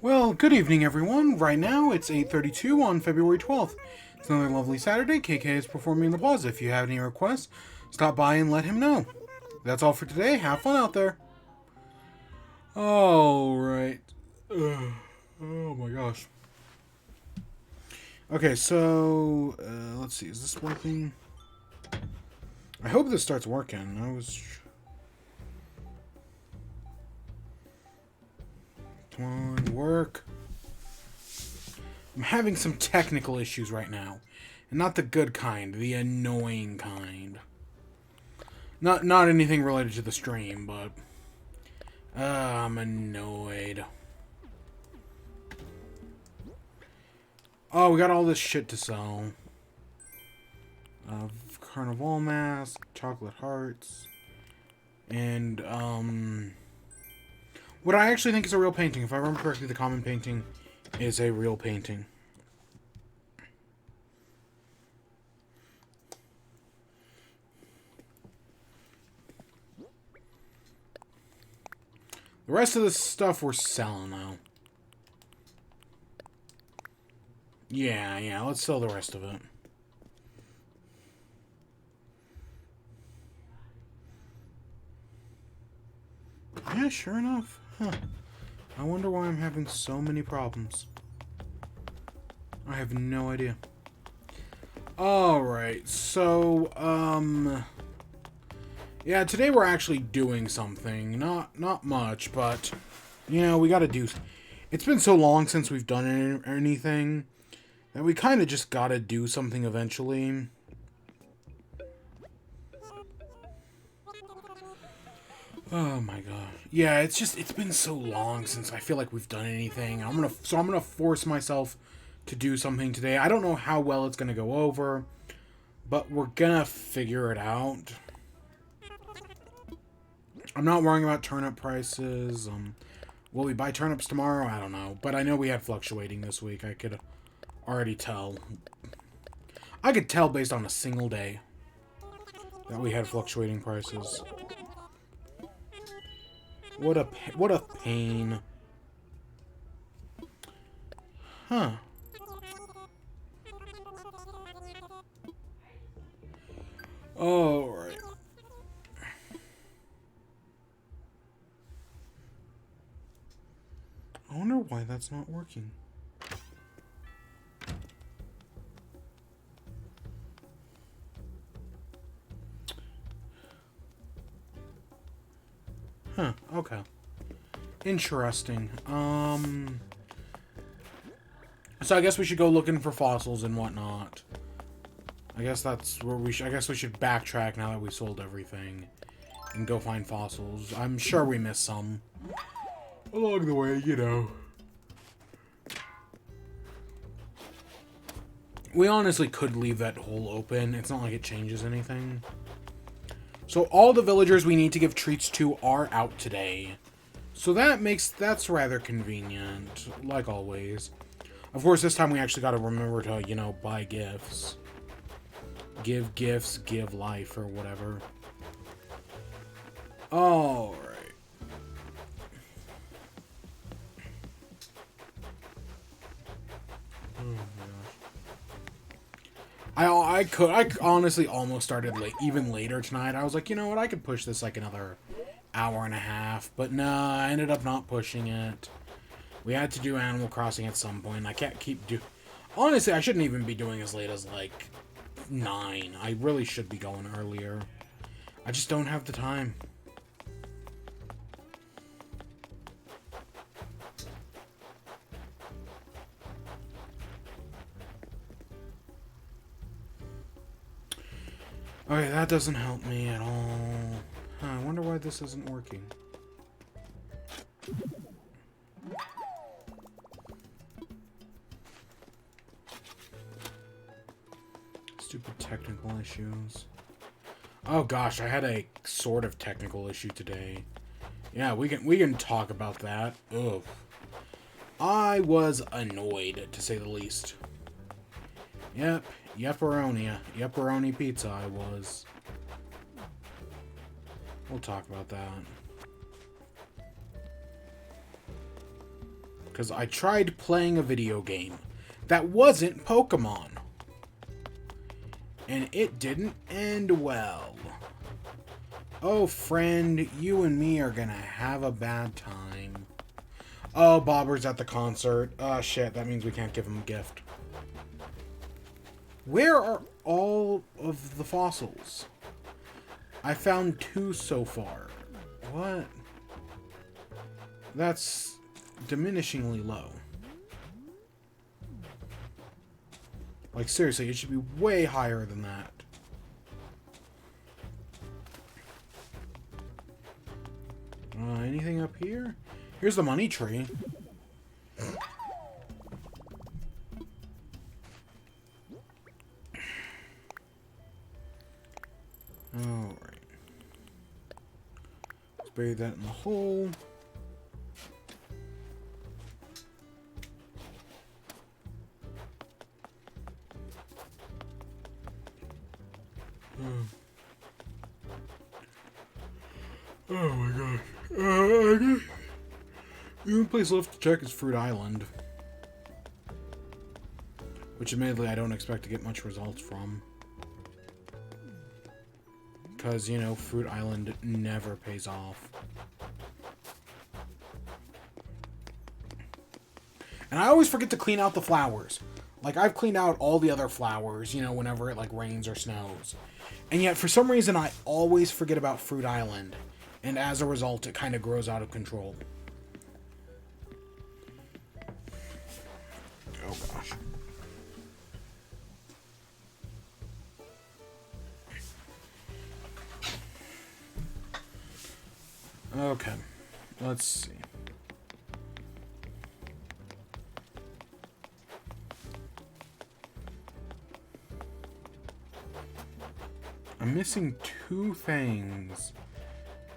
Well, good evening, everyone. Right now, it's 8:32 on February 12th. It's another lovely Saturday. KK is performing in the plaza. If you have any requests, stop by and let him know. That's all for today. Have fun out there. All right. Oh my gosh. Okay, so let's see. Is this working? I hope this starts working. Come on, work. I'm having some technical issues right now. And not the good kind, the annoying kind. Not anything related to the stream, but I'm annoyed. Oh, we got all this shit to sell. Carnival mask, chocolate hearts, and what I actually think is a real painting. If I remember correctly, the common painting is a real painting. The rest of the stuff we're selling now. Yeah, let's sell the rest of it. Yeah, sure enough. Huh. I wonder why I'm having so many problems. I have no idea. Alright, so, yeah, today we're actually doing something. Not much, but, you know, we gotta do... It's been so long since we've done anything that we kind of just gotta do something eventually. Oh my god. Yeah, it's been so long since I feel like we've done anything. I'm gonna force myself to do something today. I don't know how well it's gonna go over, but we're gonna figure it out. I'm not worrying about turnip prices. Will we buy turnips tomorrow? I don't know. But I know we had fluctuating this week. I could already tell. I could tell based on a single day that we had fluctuating prices. What a pain. Huh. Alright. I wonder why that's not working. Huh, okay. Interesting. So I guess we should go looking for fossils and whatnot. I guess that's where I guess we should backtrack now that we sold everything. And go find fossils. I'm sure we missed some. Along the way, you know. We honestly could leave that hole open. It's not like it changes anything. So all the villagers we need to give treats to are out today. So that's rather convenient, like always. Of course, this time we actually got to remember to, you know, buy gifts. Give gifts, give life, or whatever. Alright. Oh my gosh. I honestly almost started even later tonight. I was like, you know what, I could push this like another hour and a half. But nah, I ended up not pushing it. We had to do Animal Crossing at some point. I can't Honestly, I shouldn't even be doing as late as like 9. I really should be going earlier. I just don't have the time. Okay, that doesn't help me at all. Huh, I wonder why this isn't working. Stupid technical issues. Oh gosh, I had a sort of technical issue today. Yeah, we can talk about that. Ugh. I was annoyed, to say the least. Yep, Yepperoni pizza I was. We'll talk about that. Because I tried playing a video game that wasn't Pokemon. And it didn't end well. Oh, friend, you and me are gonna have a bad time. Oh, Bobber's at the concert. Oh, shit, that means we can't give him a gift. Where are all of the fossils? I found 2 so far. What? That's diminishingly low. Like, seriously, it should be way higher than that. Anything up here? Here's the money tree. Alright. Let's bury that in the hole. Oh my gosh. The only place left to check is Fruit Island. Which admittedly I don't expect to get much results from. Because, you know, Fruit Island never pays off. And I always forget to clean out the flowers. Like, I've cleaned out all the other flowers, you know, whenever it, like, rains or snows. And yet, for some reason, I always forget about Fruit Island. And as a result, it kind of grows out of control. Oh, gosh. Okay. Let's see. I'm missing 2 things.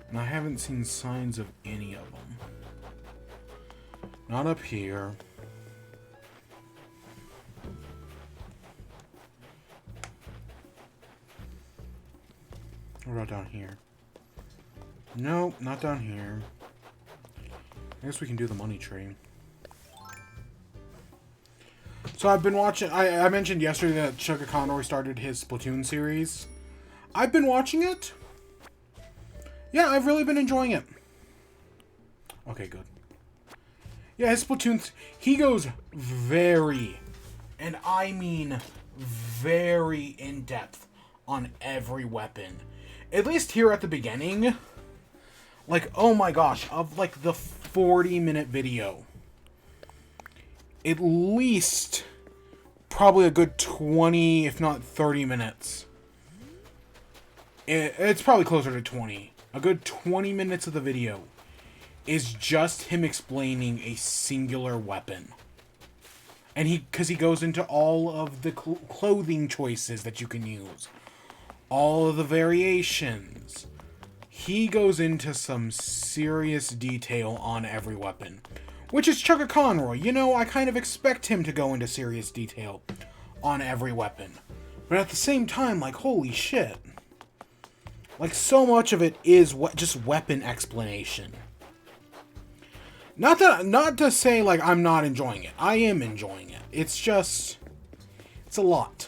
And I haven't seen signs of any of them. Not up here. What about down here? Nope, not down here. I guess we can do the money tree. So I've been watching... I mentioned yesterday that Chugga Conroy started his Splatoon series. I've been watching it. Yeah, I've really been enjoying it. Okay, good. Yeah, his Splatoon... He goes very, and I mean very in-depth on every weapon. At least here at the beginning. Like, oh my gosh, of like the 40-minute video. At least probably a good 20, if not 30 minutes. It's probably closer to 20. A good 20 minutes of the video is just him explaining a singular weapon. And because he goes into all of the clothing choices that you can use. All of the variations. He goes into some serious detail on every weapon. Which is Chugga Conroy. You know, I kind of expect him to go into serious detail on every weapon. But at the same time, like, holy shit. Like, so much of it is just weapon explanation. Not to say, like, I'm not enjoying it. I am enjoying it. It's just... It's a lot.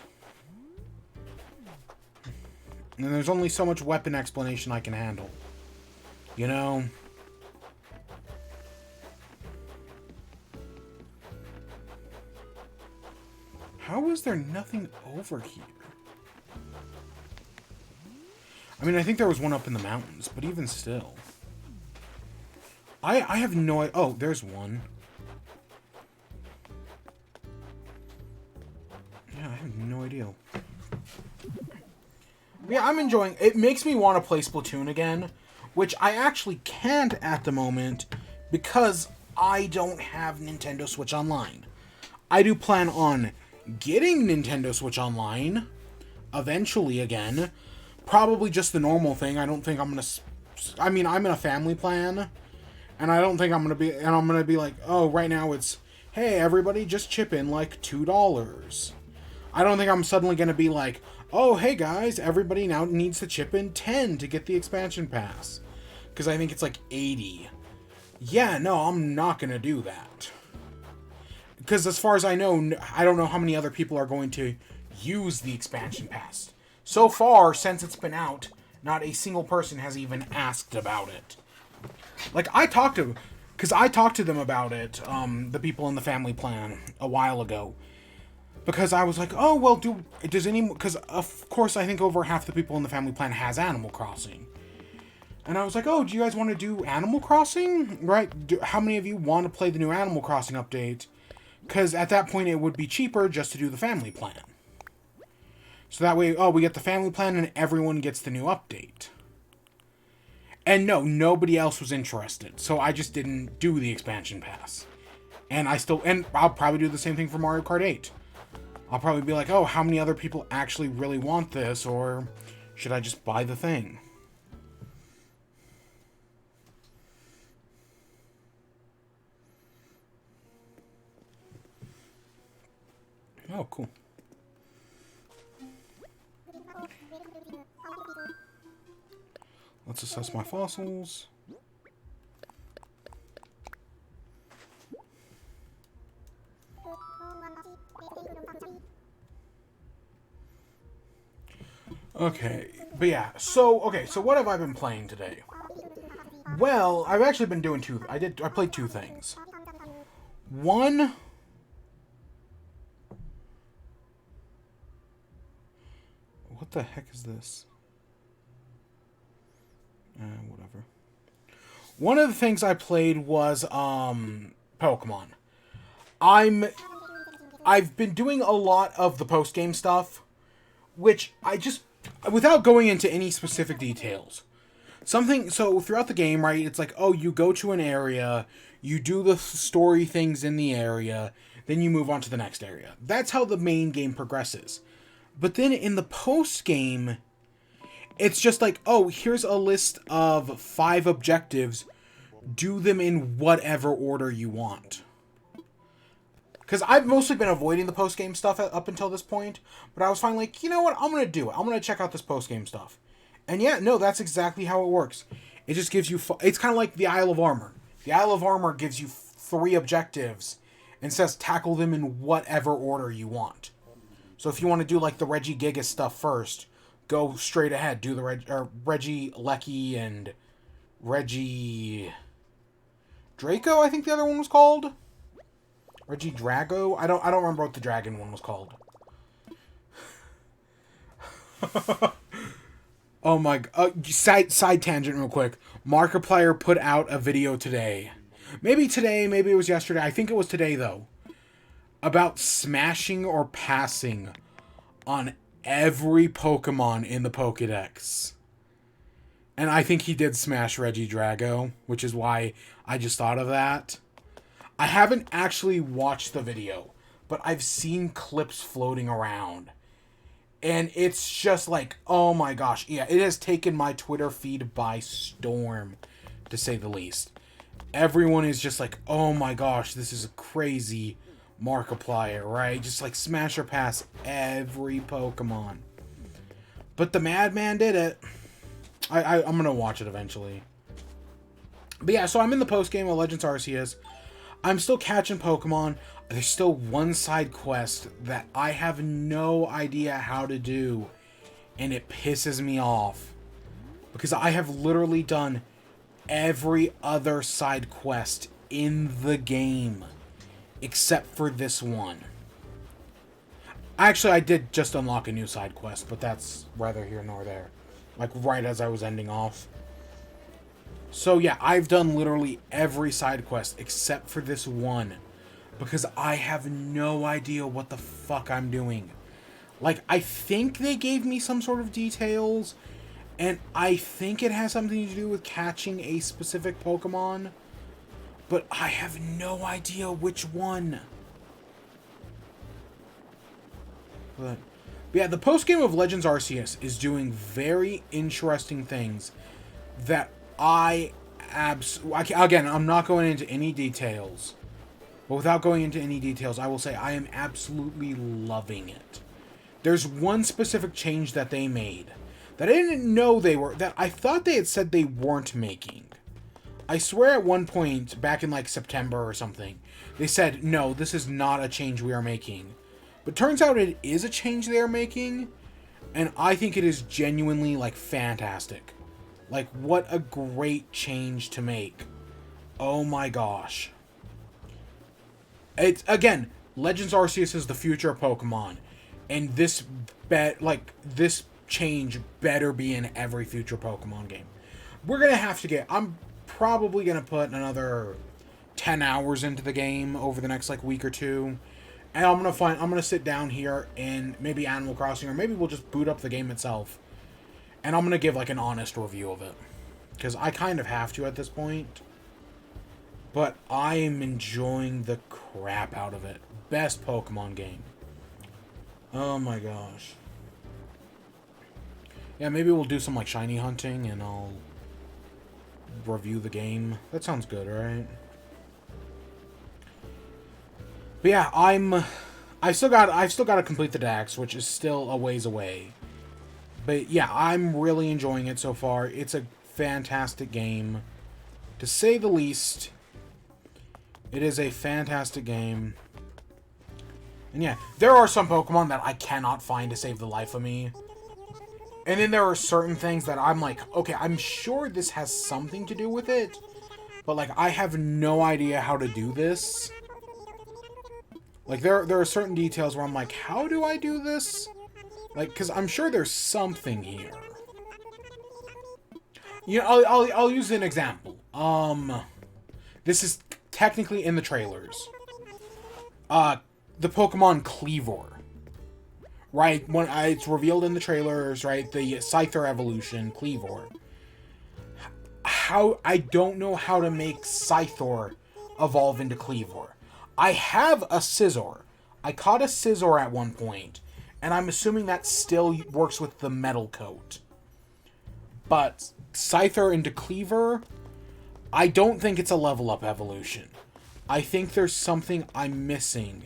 And there's only so much weapon explanation I can handle. You know? How is there nothing over here? I mean, I think there was one up in the mountains, but even still. I have no idea. Oh, there's one. Yeah, I have no idea. Yeah, I'm enjoying it. It makes me want to play Splatoon again, which I actually can't at the moment because I don't have Nintendo Switch Online. I do plan on getting Nintendo Switch Online eventually again. Probably just the normal thing. I don't think I'm gonna... I mean, I'm in a family plan, and I don't think I'm gonna be... And I'm gonna be like, oh, right now it's, hey, everybody, just chip in, like, $2. I don't think I'm suddenly gonna be like, oh, hey, guys, everybody now needs to chip in 10 to get the expansion pass. Because I think it's, like, 80. Yeah, no, I'm not gonna do that. because as far as I know, I don't know how many other people are going to use the expansion pass. So far, since it's been out, not a single person has even asked about it. Like, I talked to them about it, the people in the family plan, a while ago. Because I was like, oh, well, because of course I think over half the people in the family plan has Animal Crossing. And I was like, oh, do you guys want to do Animal Crossing? Right? How many of you want to play the new Animal Crossing update? Because at that point it would be cheaper just to do the family plan. So that way, we get the family plan and everyone gets the new update. And no, nobody else was interested. So I just didn't do the expansion pass. And I'll probably do the same thing for Mario Kart 8. I'll probably be like, oh, how many other people actually really want this? Or should I just buy the thing? Oh, cool. Let's assess my fossils. Okay, but yeah, so what have I been playing today? Well, I've actually been doing I played two things. One... What the heck is this? Whatever. One of the things I played was, Pokemon. I've been doing a lot of the post-game stuff, which without going into any specific details. So throughout the game, right, it's like, oh, you go to an area, you do the story things in the area, then you move on to the next area. That's how the main game progresses. But then in the post-game, it's just like, oh, here's a list of 5 objectives. Do them in whatever order you want. Because I've mostly been avoiding the post-game stuff up until this point. But I was finally like, you know what? I'm going to do it. I'm going to check out this post-game stuff. And yeah, no, that's exactly how it works. It just gives you... It's kind of like the Isle of Armor. The Isle of Armor gives you 3 objectives and says tackle them in whatever order you want. So if you want to do like the Regigigas stuff first, go straight ahead. Do the Regieleki and Regidrago, I think the other one was called. Regidrago? I don't remember what the dragon one was called. Oh my god. Side tangent real quick. Markiplier put out a video today. Maybe today, maybe it was yesterday. I think it was today though. About smashing or passing on every Pokemon in the Pokédex. And I think he did smash Regidrago, which is why I just thought of that. I haven't actually watched the video, but I've seen clips floating around. And it's just like, oh my gosh. Yeah, it has taken my Twitter feed by storm, to say the least. Everyone is just like, oh my gosh, this is a crazy Markiplier, right? Just like smash or pass every Pokemon. But the madman did it. I'm gonna watch it eventually. But yeah, so I'm in the post-game of Legends Arceus. I'm still catching Pokemon. There's still one side quest that I have no idea how to do. And it pisses me off. Because I have literally done every other side quest in the game. Except for this one. Actually, I did just unlock a new side quest, but that's rather here nor there. Like, right as I was ending off. So, yeah, I've done literally every side quest except for this one. Because I have no idea what the fuck I'm doing. Like, I think they gave me some sort of details. And I think it has something to do with catching a specific Pokemon. But I have no idea which one. But yeah, the post-game of Legends Arceus is doing very interesting things that again, I'm not going into any details. But without going into any details, I will say I am absolutely loving it. There's one specific change that they made that I didn't know that I thought they had said they weren't making. I swear at one point, back in like September or something, they said, no, this is not a change we are making. But turns out it is a change they are making, and I think it is genuinely, like, fantastic. Like, what a great change to make. Oh my gosh. It's, again, Legends Arceus is the future of Pokemon, and this change better be in every future Pokemon game. We're gonna have to get... I'm probably gonna put another 10 hours into the game over the next, like, week or two. And I'm gonna sit down here in maybe Animal Crossing, or maybe we'll just boot up the game itself. And I'm gonna give, like, an honest review of it. Because I kind of have to at this point. But I am enjoying the crap out of it. Best Pokemon game. Oh my gosh. Yeah, maybe we'll do some, like, shiny hunting, and I'll review the game. That sounds good, right? But yeah, I've still got to complete the Dex, which is still a ways away. But yeah, I'm really enjoying it so far. It's a fantastic game, to say the least. It is a fantastic game. And yeah, there are some Pokemon that I cannot find to save the life of me. And then there are certain things that I'm like, okay, I'm sure this has something to do with it, but like, I have no idea how to do this. Like, there are certain details where I'm like, how do I do this? Like, because I'm sure there's something here. You know, I'll use an example. This is technically in the trailers. The Pokemon Kleavor. Right, when it's revealed in the trailers, right, the Scyther evolution, Kleavor. I don't know how to make Scyther evolve into Kleavor. I have a Scizor. I caught a Scizor at one point, and I'm assuming that still works with the metal coat. But Scyther into Kleavor, I don't think it's a level up evolution. I think there's something I'm missing.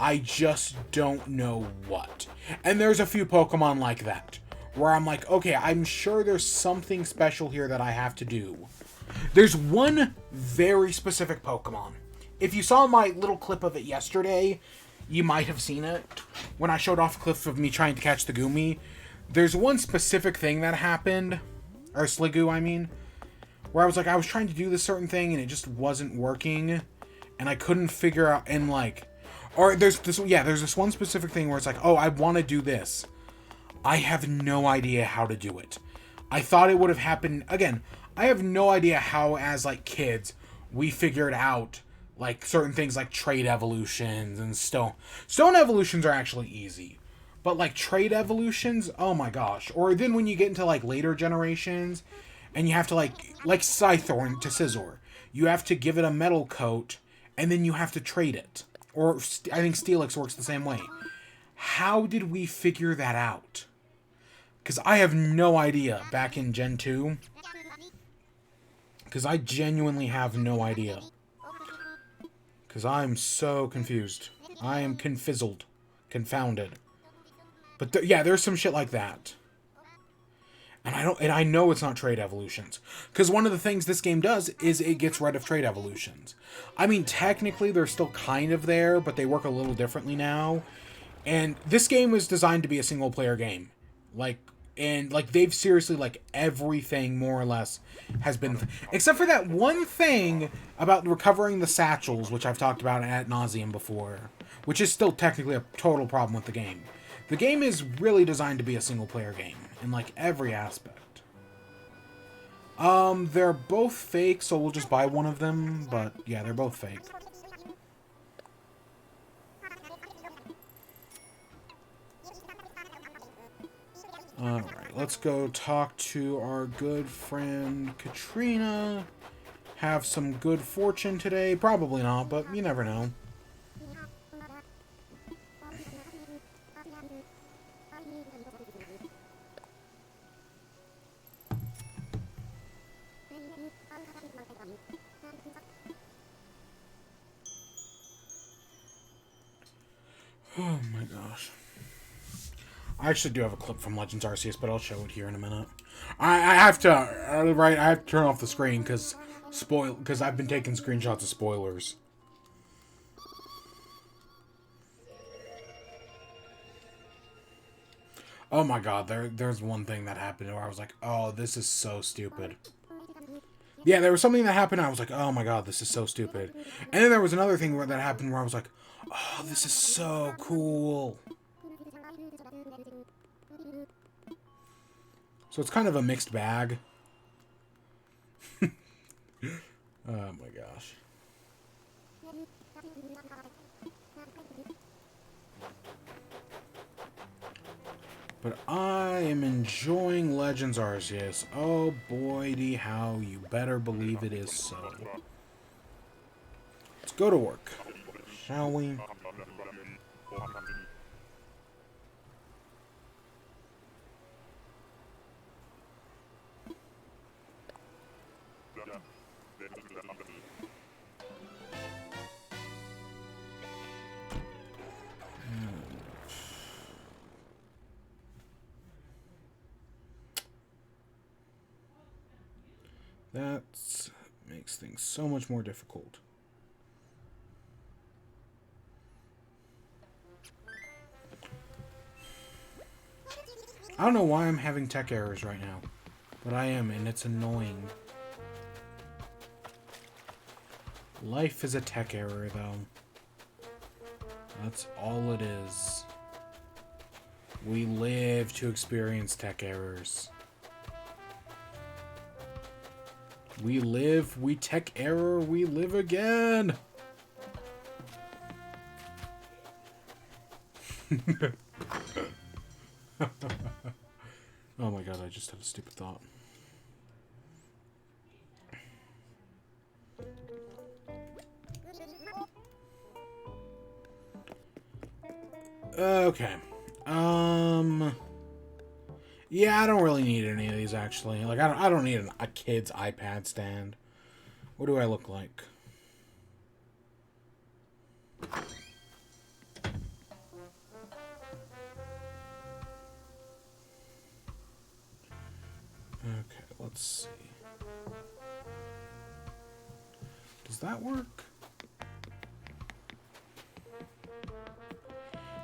I just don't know what. And there's a few Pokemon like that, where I'm like, okay, I'm sure there's something special here that I have to do. There's one very specific Pokemon. If you saw my little clip of it yesterday, you might have seen it. When I showed off a clip of me trying to catch the Goomy, there's one specific thing that happened, or Sliggoo, I mean, where I was like, I was trying to do this certain thing and it just wasn't working, and I couldn't figure out, and like, or there's this one specific thing where it's like, oh, I want to do this. I have no idea how to do it. I thought it would have happened, again, I have no idea how, as, like, kids, we figured out, like, certain things like trait evolutions and stone. Stone evolutions are actually easy. But, like, trait evolutions, oh my gosh. Or then when you get into, like, later generations, and you have to, like Scyther to Scizor, you have to give it a metal coat, and then you have to trade it. Or I think Steelix works the same way. How did we figure that out? Because I have no idea back in Gen 2. Because I genuinely have no idea. Because I'm so confused. I am confizzled. Confounded. But yeah, there's some shit like that. And I know it's not trait evolutions. Because one of the things this game does is it gets rid of trait evolutions. I mean, technically they're still kind of there, but they work a little differently now. And this game was designed to be a single player game. They've seriously, like, everything more or less has been... except for that one thing about recovering the satchels, which I've talked about ad nauseum before. Which is still technically a total problem with the game. The game is really designed to be a single player game. In, like, every aspect. They're both fake, so we'll just buy one of them. But, yeah, they're both fake. Alright, let's go talk to our good friend Katrina. Have some good fortune today. Probably not, but you never know. Oh my gosh. I actually do have a clip from Legends Arceus, but I'll show it here in a minute. I have to, I have to turn off the screen because Spoil, because I've been taking screenshots of spoilers. Oh my god, there's one thing that happened where I was like, oh, this is so stupid. Yeah, there was something that happened, and I was like, oh my god, this is so stupid. And then there was another thing that happened where I was like, oh, this is so cool. So it's kind of a mixed bag. Oh my gosh. But I am enjoying Legends Arceus. Oh boy, how you better believe it is so. Let's go to work, shall we? That makes things so much more difficult. I don't know why I'm having tech errors right now, but I am, and it's annoying. Life is a tech error, though. That's all it is. We live to experience tech errors. We live, we tech error, we live again! Oh my god, I just had a stupid thought. Okay. Yeah, I don't really need any of these, actually. Like, I don't need a kid's iPad stand. What do I look like? Okay, let's see. Does that work?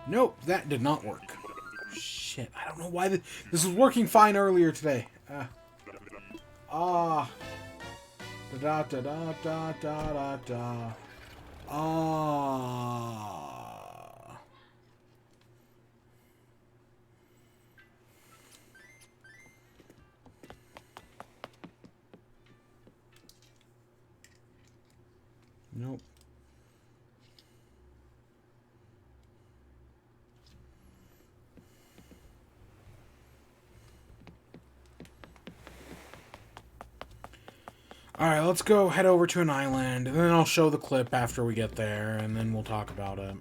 Nope, that did not work. Shit, I don't know why this was working fine earlier today. Da da da da da da da. Nope. Alright, let's go head over to an island, and then I'll show the clip after we get there, and then we'll talk about it.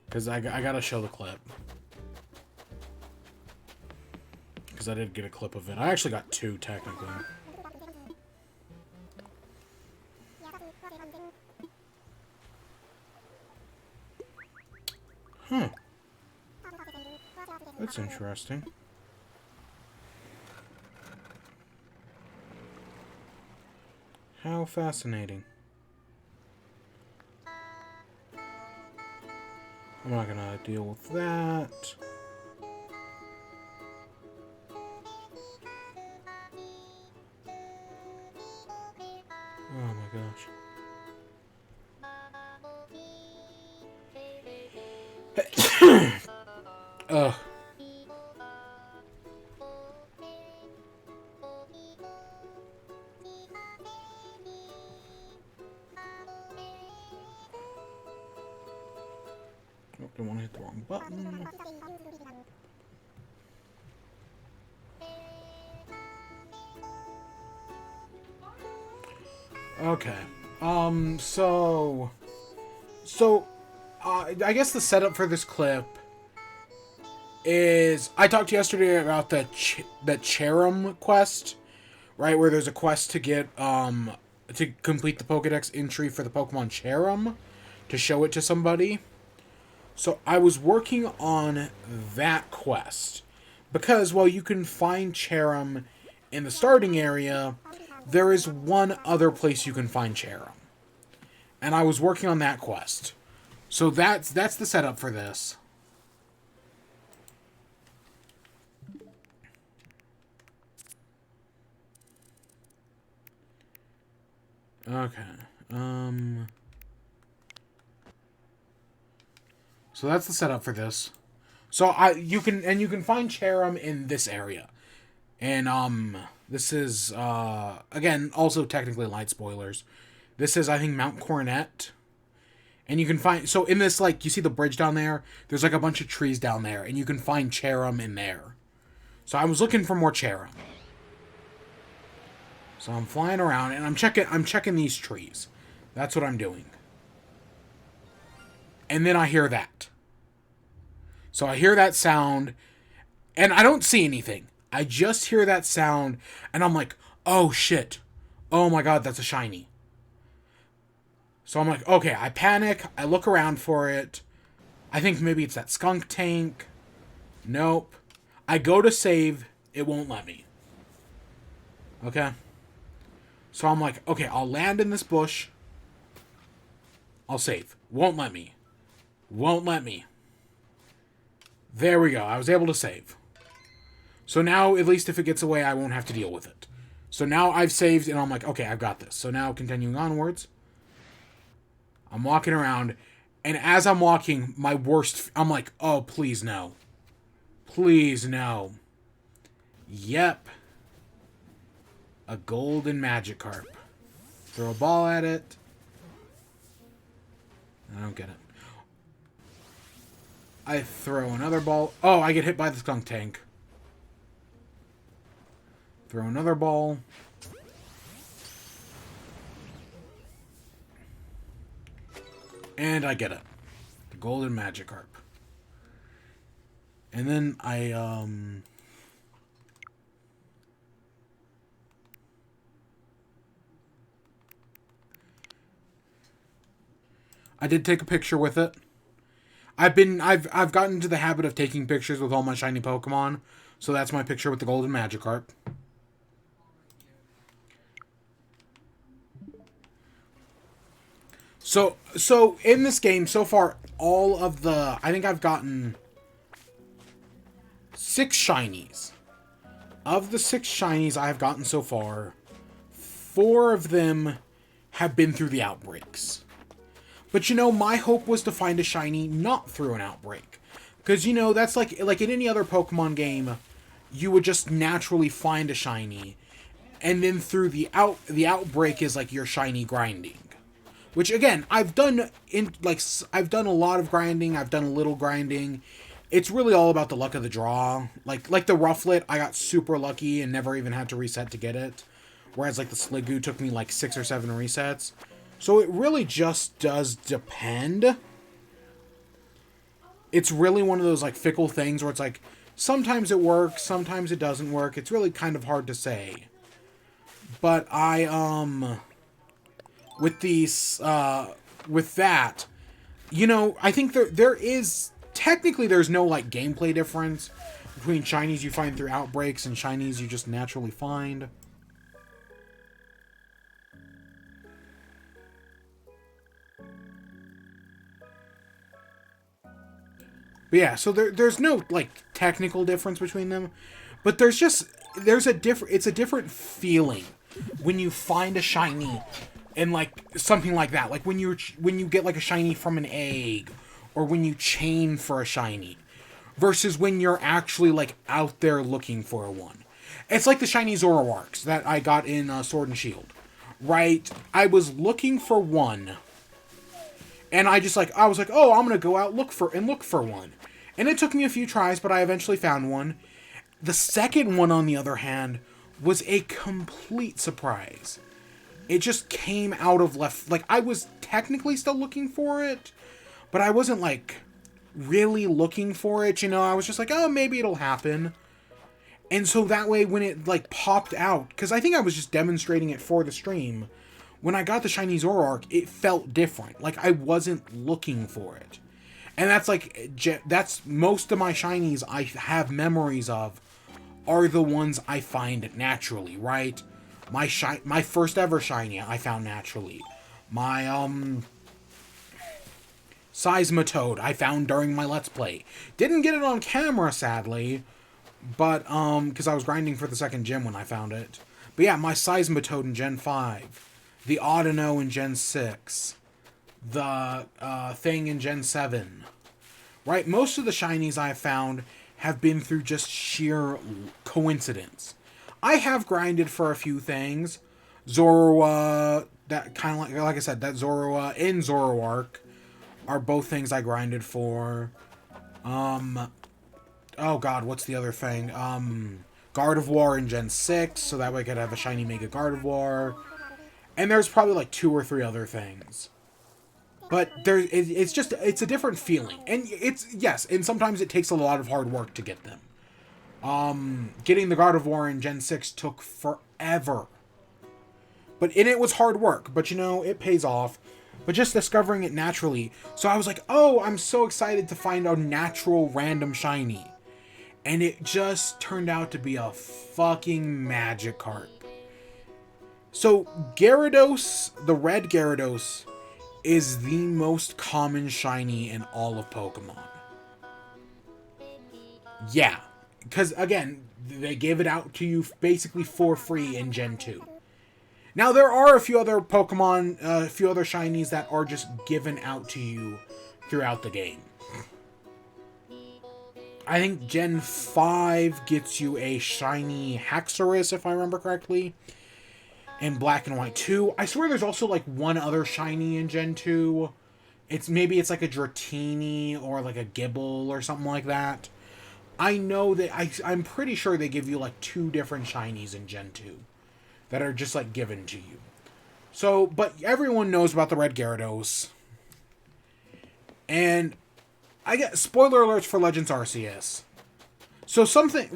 Because I gotta show the clip. Because I did get a clip of it. I actually got two, technically. Huh. That's interesting. How fascinating. I'm not gonna deal with that. Oh my gosh. Ugh. Oh, don't want to hit the wrong button. Okay. I guess the setup for this clip is I talked yesterday about the Cherrim quest, right? Where there's a quest to get to complete the Pokédex entry for the Pokemon Cherrim to show it to somebody. So I was working on that quest because while you can find Cherrim in the starting area, there is one other place you can find Cherim. And I was working on that quest. So that's the setup for this. Okay. So that's the setup for this. So you can find Cherim in this area. And this is again also technically light spoilers. This is, I think, Mount Coronet. And you can find, so in this, like, you see the bridge down there? There's like a bunch of trees down there, and you can find Cherim in there. So I was looking for more Cherim. So I'm flying around and I'm checking these trees. That's what I'm doing. And then I hear that. So I hear that sound and I don't see anything. I just hear that sound and I'm like, "Oh shit. Oh my god, that's a shiny." So I'm like, "Okay, I panic. I look around for it. I think maybe it's that skunk tank. Nope. I go to save, it won't let me." Okay? So I'm like, okay, I'll land in this bush. I'll save. Won't let me. Won't let me. There we go. I was able to save. So now, at least if it gets away, I won't have to deal with it. So now I've saved, and I'm like, okay, I've got this. So now, continuing onwards. I'm walking around, and as I'm walking, I'm like, oh, please no. Please no. Yep. A golden Magikarp. Throw a ball at it. I don't get it. I throw another ball. Oh, I get hit by the skunk tank. Throw another ball. And I get it. The golden Magikarp. And then I did take a picture with it. I've gotten into the habit of taking pictures with all my shiny Pokemon, so that's my picture with the golden Magikarp. So in this game so far, I think I've gotten 6 shinies. Of the 6 shinies I've gotten so far, 4 of them have been through the outbreaks. But, my hope was to find a shiny not through an outbreak. Because, that's like in any other Pokemon game, you would just naturally find a shiny. And then through the outbreak is like your shiny grinding. Which, again, I've done a lot of grinding, I've done a little grinding. It's really all about the luck of the draw. Like the Rufflet, I got super lucky and never even had to reset to get it. Whereas, like, the Sliggoo took me, 6 or 7 resets. So it really just does depend. It's really one of those, fickle things where it's sometimes it works, sometimes it doesn't work. It's really kind of hard to say. But with that, I think there is, technically there's no, gameplay difference between shinies you find through outbreaks and shinies you just naturally find. But yeah, so there's no, technical difference between them. But it's a different feeling when you find a shiny and, something like that. Like, when you get, a shiny from an egg, or when you chain for a shiny, versus when you're actually, out there looking for one. It's like the shiny Zoroarks that I got in Sword and Shield, right? I was looking for one, and I was like, oh, I'm gonna go out look for one. And it took me a few tries, but I eventually found one. The second one, on the other hand, was a complete surprise. It just came out of left. I was technically still looking for it, but I wasn't, really looking for it, I was just oh, maybe it'll happen. And so that way, when it, popped out, because I think I was just demonstrating it for the stream, when I got the shiny Zoroark, it felt different. I wasn't looking for it. And that's most of my shinies I have memories of are the ones I find naturally, right? my first ever shiny I found naturally. My Seismitoad I found during my Let's Play. Didn't get it on camera, sadly, but because I was grinding for the second gym when I found it. But yeah, my Seismitoad in Gen 5, the Audino in Gen 6, the thing in Gen 7. Right, most of the shinies I have found have been through just sheer coincidence. I have grinded for a few things. Zorua, that kind of like I said, that Zorua and Zoroark are both things I grinded for. Oh god, what's the other thing? Gardevoir in Gen 6, so that way I could have a shiny Mega Gardevoir. And there's probably like 2 or 3 other things. But it's a different feeling. And yes, and sometimes it takes a lot of hard work to get them. Getting the Gardevoir in Gen 6 took forever. And it was hard work, but it pays off. But just discovering it naturally. So I was like, oh, I'm so excited to find a natural random shiny. And it just turned out to be a fucking Magikarp. So Gyarados, the red Gyarados, is the most common shiny in all of Pokemon. Yeah, because again, they gave it out to you basically for free in Gen 2. Now, there are a few other Pokemon, a few other shinies that are just given out to you throughout the game. I think Gen 5 gets you a shiny Haxorus, if I remember correctly. In Black and White 2. I swear there's also like one other shiny in Gen 2. Maybe it's like a Dratini or like a Gibble or something like that. I know that I'm pretty sure they give you like 2 different shinies in Gen 2 that are just like given to you. So, but everyone knows about the red Gyarados. And I get spoiler alerts for Legends Arceus. So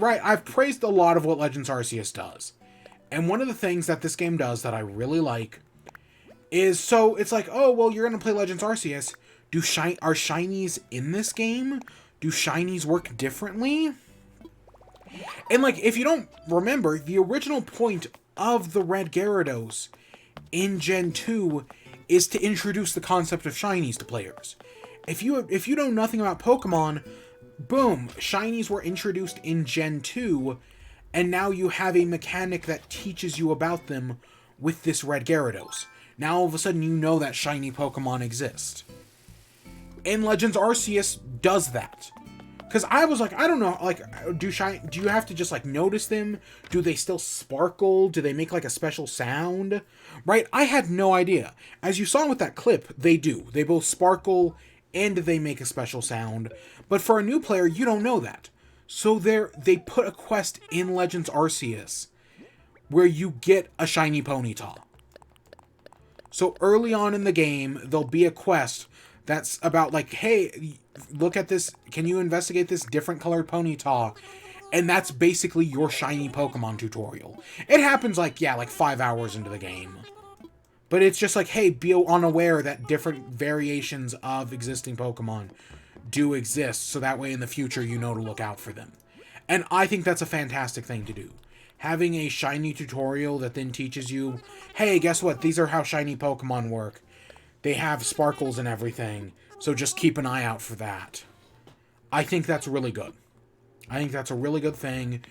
I've praised a lot of what Legends Arceus does. And one of the things that this game does that I really like is, so it's like, oh, well, you're going to play Legends Arceus. Are shinies in this game? Do shinies work differently? And like, if you don't remember, the original point of the red Gyarados in Gen 2 is to introduce the concept of shinies to players. If you know nothing about Pokemon, boom, shinies were introduced in Gen 2, and now you have a mechanic that teaches you about them with this red Gyarados. Now all of a sudden you know that shiny Pokemon exist. And Legends Arceus does that. Because I was like, I don't know, like, do you have to just, like, notice them? Do they still sparkle? Do they make, like, a special sound? Right? I had no idea. As you saw with that clip, they do. They both sparkle and they make a special sound. But for a new player, you don't know that. So they put a quest in Legends Arceus where you get a shiny Ponyta. So early on in the game, there'll be a quest that's about, like, hey, look at this, can you investigate this different colored Ponyta? And that's basically your shiny Pokemon tutorial. It happens, like, 5 hours into the game. But it's just like, hey, be unaware that different variations of existing Pokemon do exist, so that way in the future you know to look out for them. And I think that's a fantastic thing to do. Having a shiny tutorial that then teaches you, hey, guess what? These are how shiny Pokemon work. They have sparkles and everything, so just keep an eye out for that. I think that's really good. I think that's a really good thing.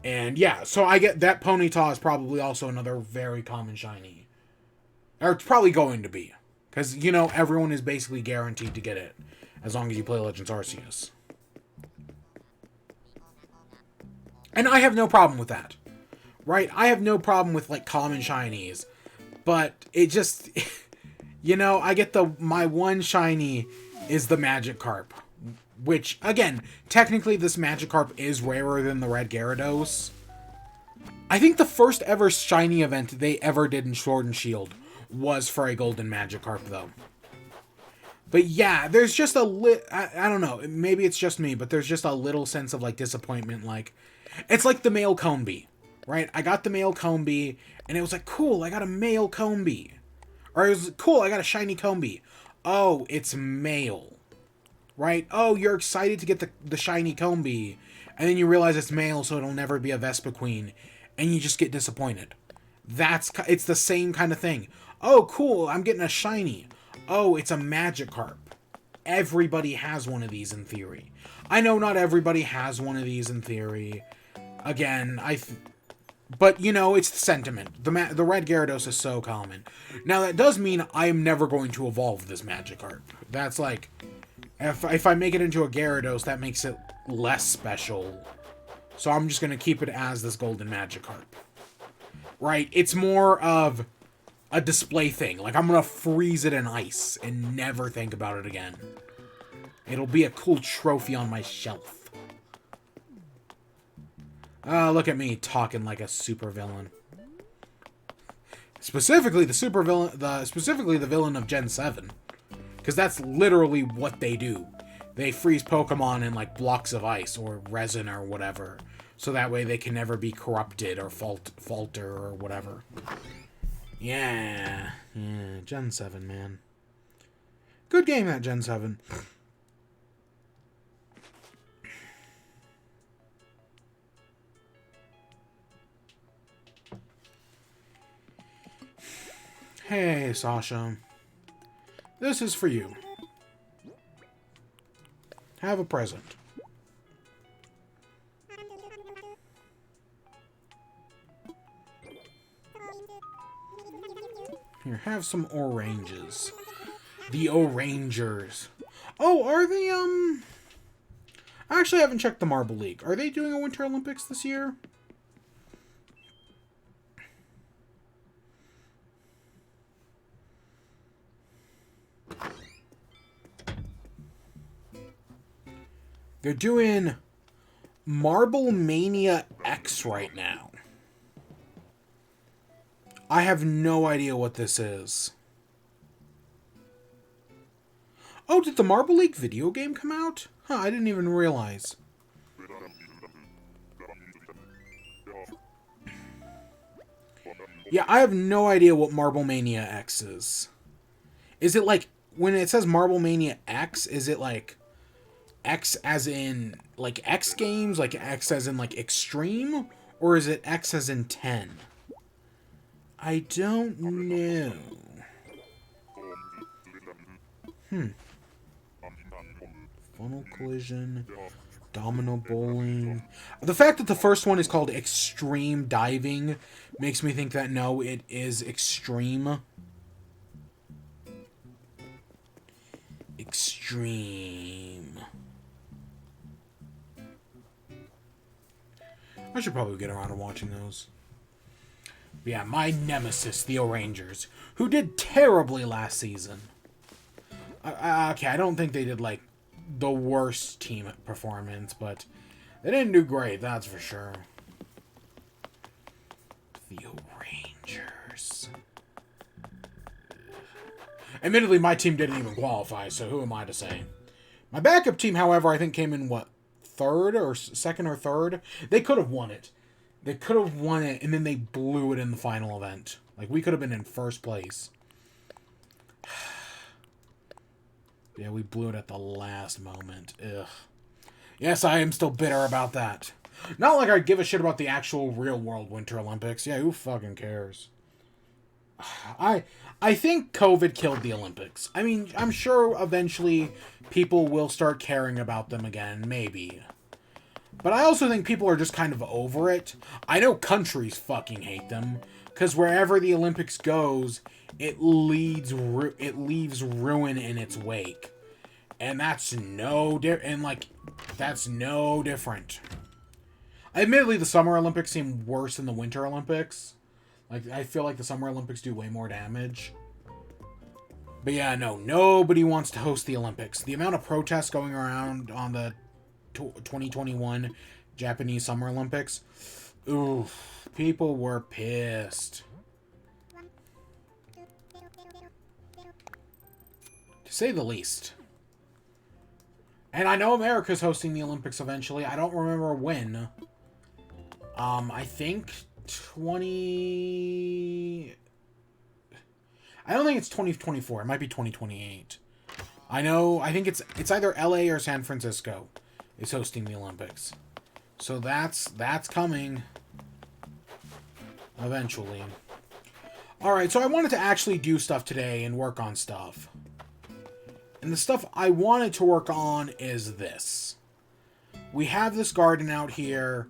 And yeah, so I get that Ponyta is probably also another very common shiny. Or it's probably going to be. Because, everyone is basically guaranteed to get it. As long as you play Legends Arceus. And I have no problem with that. Right? I have no problem with, like, common shinies. But it just... I get my one shiny is the Magikarp. Which, again, technically this Magikarp is rarer than the red Gyarados. I think the first ever shiny event they ever did in Sword and Shield was for a golden Magikarp, though. But yeah, there's just a I don't know, maybe it's just me, but there's just a little sense of, like, disappointment, like... It's like the male Combee, right? I got the male Combee, and it was like, cool, I got a male Combee. Or it was, cool, I got a shiny Combee. Oh, it's male. Right? Oh, you're excited to get the shiny Combee. And then you realize it's male, so it'll never be a Vespiquen. And you just get disappointed. It's the same kind of thing. Oh, cool, I'm getting a shiny. Oh, it's a Magikarp. Everybody has one of these in theory. I know not everybody has one of these in theory. Again, but, you know, it's the sentiment. The red Gyarados is so common. Now, that does mean I am never going to evolve this Magikarp. That's like, if I make it into a Gyarados, that makes it less special. So I'm just going to keep it as this Golden Magikarp. Right? It's more of a display thing. Like, I'm going to freeze it in ice and never think about it again. It'll be a cool trophy on my shelf. Look at me talking like a supervillain. Specifically the villain of Gen 7. Because that's literally what they do. They freeze Pokemon in like blocks of ice or resin or whatever. So that way they can never be corrupted or falter or whatever. Yeah, Gen 7, man. Good game, that Gen 7. Hey, Sasha. This is for you. Have a present. Here, have some oranges. The Orangers. Oh, are they, I actually haven't checked the Marble League. Are they doing a Winter Olympics this year? They're doing Marble Mania X right now. I have no idea what this is. Oh, did the Marble League video game come out? Huh, I didn't even realize. Yeah, I have no idea what Marble Mania X is. Is it like, when it says Marble Mania X, is it like X as in like X Games, like X as in like Extreme, or is it X as in 10? I don't know. Funnel Collision, Domino Bowling. The fact that the first one is called Extreme Diving makes me think that no, it is Extreme. Extreme. I should probably get around to watching those. But yeah, my nemesis, the Orangers, who did terribly last season. Okay, I don't think they did, like, the worst team performance, but they didn't do great, that's for sure. The Orangers. Admittedly, my team didn't even qualify, so who am I to say? My backup team, however, I think came in, what, second or third? They could have won it. They could have won it, and then they blew it in the final event. Like, we could have been in first place. Yeah, we blew it at the last moment. Ugh. Yes, I am still bitter about that. Not like I give a shit about the actual real-world Winter Olympics. Yeah, who fucking cares? I think COVID killed the Olympics. I mean, I'm sure eventually people will start caring about them again, maybe. But I also think people are just kind of over it. I know countries fucking hate them, because wherever the Olympics goes, it leaves ruin in its wake. And that's no different. Admittedly, the Summer Olympics seem worse than the Winter Olympics. Like, I feel like the Summer Olympics do way more damage. But yeah, no, nobody wants to host the Olympics. The amount of protests going around on the 2021 Japanese Summer Olympics, oof, people were pissed. To say the least. And I know America's hosting the Olympics eventually. I don't remember when. I think I don't think it's 2024. It might be 2028. I think it's either LA or San Francisco is hosting the Olympics. So that's coming eventually. Alright, so I wanted to actually do stuff today and work on stuff. And the stuff I wanted to work on is this. We have this garden out here,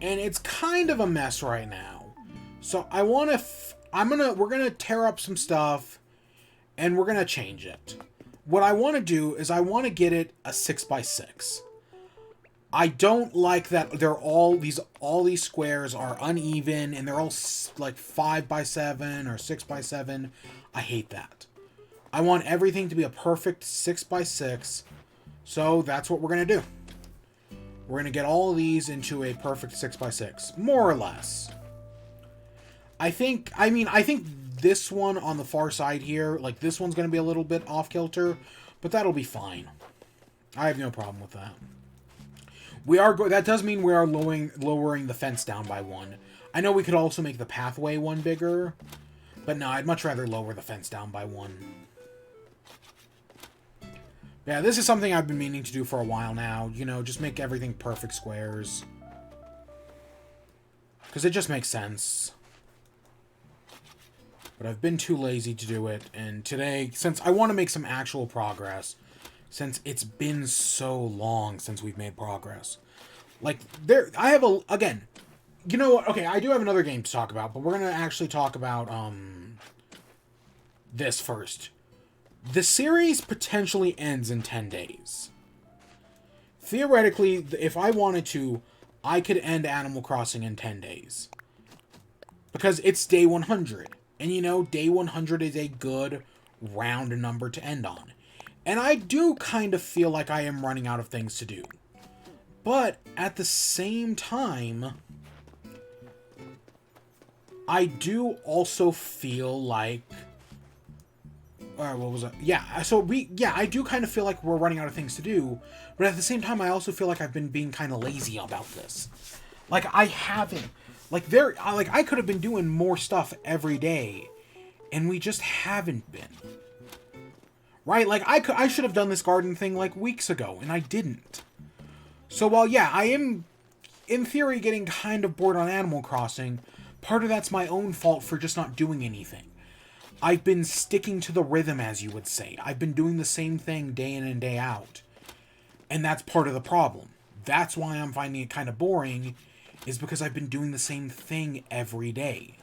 and it's kind of a mess right now. So I want to... we're gonna tear up some stuff, and we're gonna change it. What I want to do is I want to get it a 6x6. I don't like that they're all these squares are uneven and they're all like 5x7 or 6x7. I hate that. I want everything to be a perfect 6x6. So that's what we're going to do. We're going to get all of these into a perfect 6x6, more or less. I think this one on the far side here, like this one's going to be a little bit off kilter, but that'll be fine. I have no problem with that. That does mean we are lowering the fence down by 1. I know we could also make the pathway 1 bigger, but no, I'd much rather lower the fence down by 1. Yeah, this is something I've been meaning to do for a while now. You know, just make everything perfect squares. Because it just makes sense. But I've been too lazy to do it, and today, since I want to make some actual progress, since it's been so long since we've made progress. Like, again, you know what, okay, I do have another game to talk about, but we're going to actually talk about, this first. The series potentially ends in 10 days. Theoretically, if I wanted to, I could end Animal Crossing in 10 days. Because it's day 100. And you know, day 100 is a good round number to end on. And I do kind of feel like I am running out of things to do. But at the same time, I do also feel like... what was that? Yeah, I do kind of feel like we're running out of things to do. But at the same time, I also feel like I've been being kind of lazy about this. Like, I haven't. I could have been doing more stuff every day. And we just haven't been. Right? Like, I should have done this garden thing, like, weeks ago, and I didn't. So, while, yeah, I am, in theory, getting kind of bored on Animal Crossing, part of that's my own fault for just not doing anything. I've been sticking to the rhythm, as you would say. I've been doing the same thing day in and day out. And that's part of the problem. That's why I'm finding it kind of boring, is because I've been doing the same thing every day.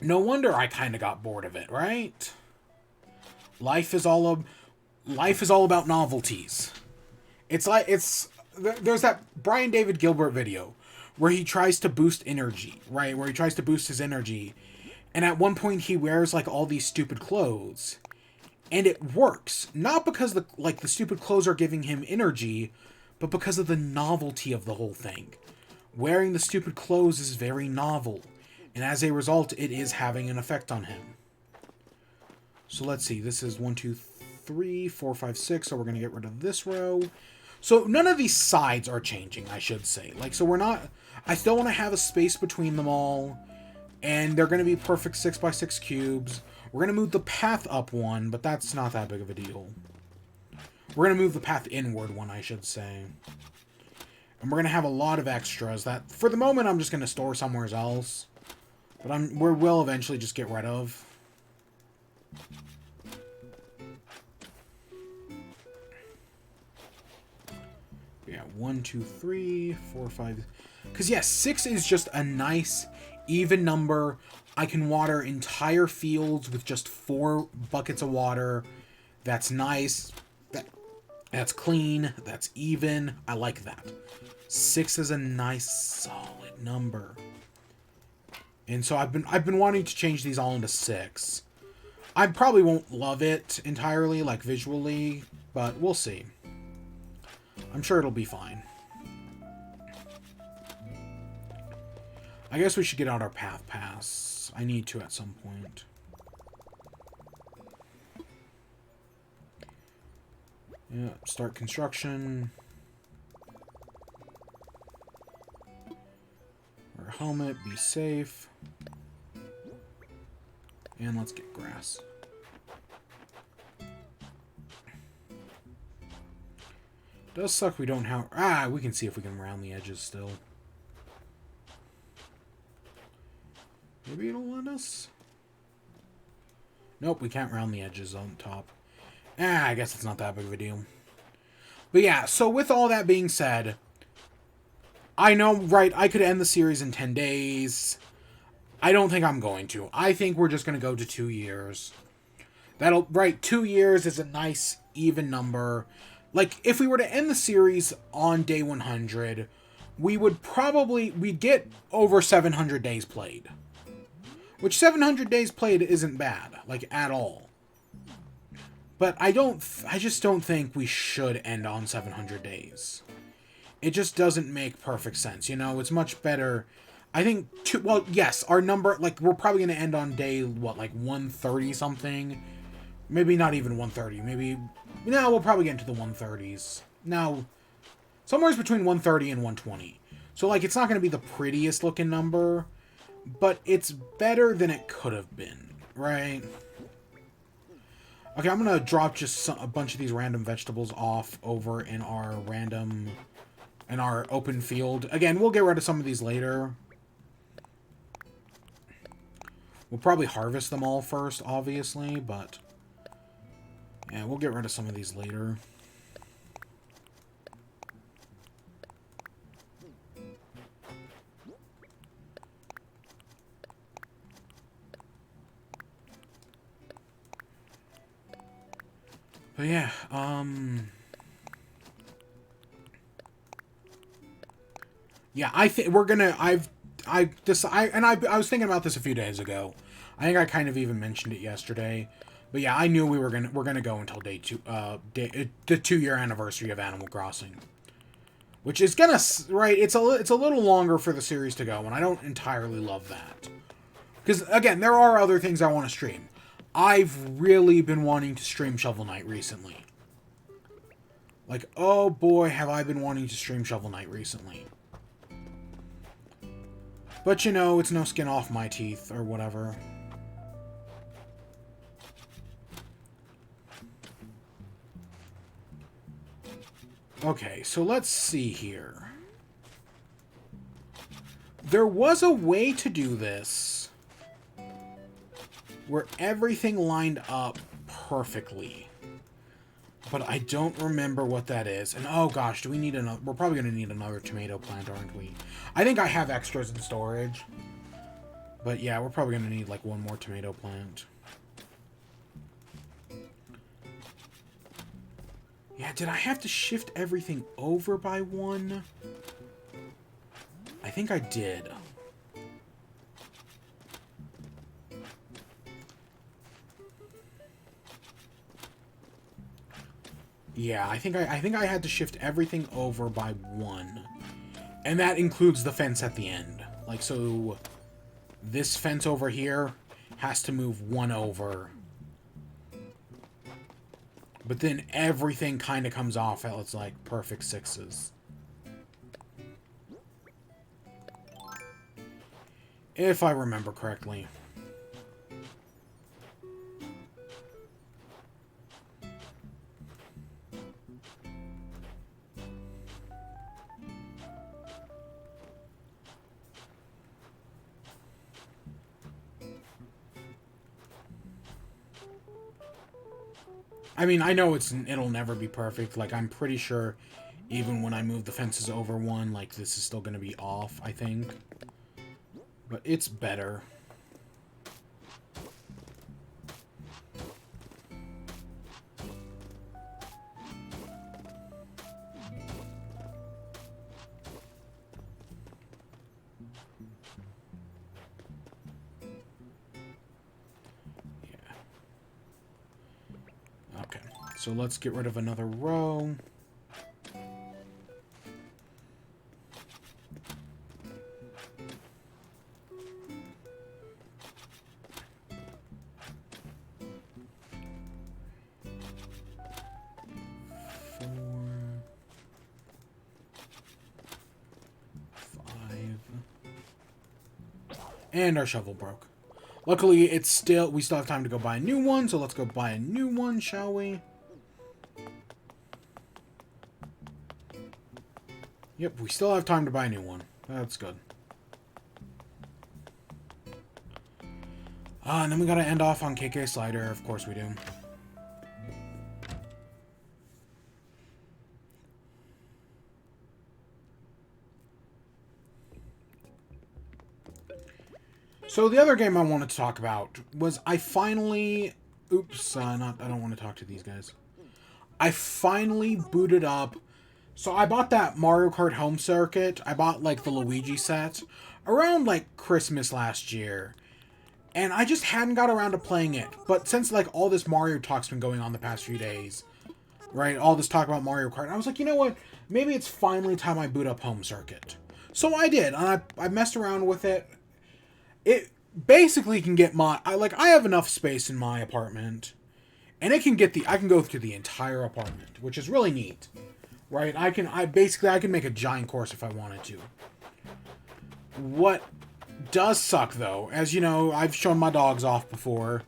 No wonder I kind of got bored of it, right? Life is all about novelties. There's that Brian David Gilbert video where he tries to boost energy, right? Where he tries to boost his energy. And at one point he wears like all these stupid clothes. And it works. Not because the stupid clothes are giving him energy, but because of the novelty of the whole thing. Wearing the stupid clothes is very novel. And as a result, it is having an effect on him. So let's see. This is 1, 2, 3, 4, 5, 6. So we're going to get rid of this row. So none of these sides are changing, I should say. Like, so we're not... I still want to have a space between them all. And they're going to be perfect 6x6 cubes. We're going to move the path up 1, but that's not that big of a deal. We're going to move the path inward 1, I should say. And we're going to have a lot of extras that, for the moment, I'm just going to store somewhere else. But we will eventually just get rid of. Yeah, 1, 2, 3, 4, 5. Because, yeah, 6 is just a nice, even number. I can water entire fields with just 4 buckets of water. That's nice. That's clean. That's even. I like that. 6 is a nice, solid number. And so I've been wanting to change these all into 6. I probably won't love it entirely, like visually, but we'll see. I'm sure it'll be fine. I guess we should get out our path pass. I need to at some point. Yeah, start construction. Wear a helmet, be safe. And let's get grass. Does suck we don't have... we can see if we can round the edges still. Maybe it'll let us? Nope, we can't round the edges on top. I guess it's not that big of a deal. But yeah, so with all that being said, I know, right, I could end the series in 10 days. I don't think I'm going to. I think we're just going to go to 2 years. Right, 2 years is a nice, even number. Like, if we were to end the series on day 100, we'd get over 700 days played. Which 700 days played isn't bad, like, at all. But I just don't think we should end on 700 days. It just doesn't make perfect sense, you know? It's much better. I think, well, yes, our number, like, we're probably going to end on day, what, like 130 something? Maybe not even 130. Maybe, no, we'll probably get into the 130s. No, somewhere between 130 and 120. So, like, it's not going to be the prettiest looking number, but it's better than it could have been, right? Okay, I'm going to drop just a bunch of these random vegetables off over in our open field. Again, we'll get rid of some of these later. We'll probably harvest them all first, obviously, but yeah, we'll get rid of some of these later. But yeah, yeah, I think we're gonna. I was thinking about this a few days ago. I think I kind of even mentioned it yesterday. But yeah, I knew we're gonna go until the 2-year anniversary of Animal Crossing, which is gonna right. It's a little longer for the series to go, and I don't entirely love that. Because again, there are other things I want to stream. I've really been wanting to stream Shovel Knight recently. Like, oh boy, have I been wanting to stream Shovel Knight recently. But you know, it's no skin off my teeth, or whatever. Okay, so let's see here. There was a way to do this where everything lined up perfectly. But I don't remember what that is. And oh gosh, do we need another? We're probably going to need another tomato plant, aren't we? I think I have extras in storage. But yeah, we're probably going to need like one more tomato plant. Yeah, did I have to shift everything over by one? I think I did. Yeah, I think I had to shift everything over by one. And that includes the fence at the end. Like, so this fence over here has to move one over. But then everything kind of comes off at, it's like, perfect sixes. If I remember correctly. I mean, I know it'll never be perfect. Like, I'm pretty sure even when I move the fences over one, like, this is still going to be off, I think. But it's better. So let's get rid of another row. And our shovel broke. Luckily, we still have time to go buy a new one, so let's go buy a new one, shall we? Yep, we still have time to buy a new one. That's good. And then we gotta end off on KK Slider. Of course we do. So the other game I wanted to talk about was I finally... Oops, I don't want to talk to these guys. I finally booted up... So I bought that Mario Kart Home Circuit. I bought, like, the Luigi set around, like, Christmas last year. And I just hadn't got around to playing it. But since, like, all this Mario talk's been going on the past few days, right? All this talk about Mario Kart. I was like, you know what? Maybe it's finally time I boot up Home Circuit. So I did. And I messed around with it. It basically can get I have enough space in my apartment. And it can get I can go through the entire apartment, which is really neat. Right? I can make a giant course if I wanted to. What does suck, though, as you know, I've shown my dogs off before.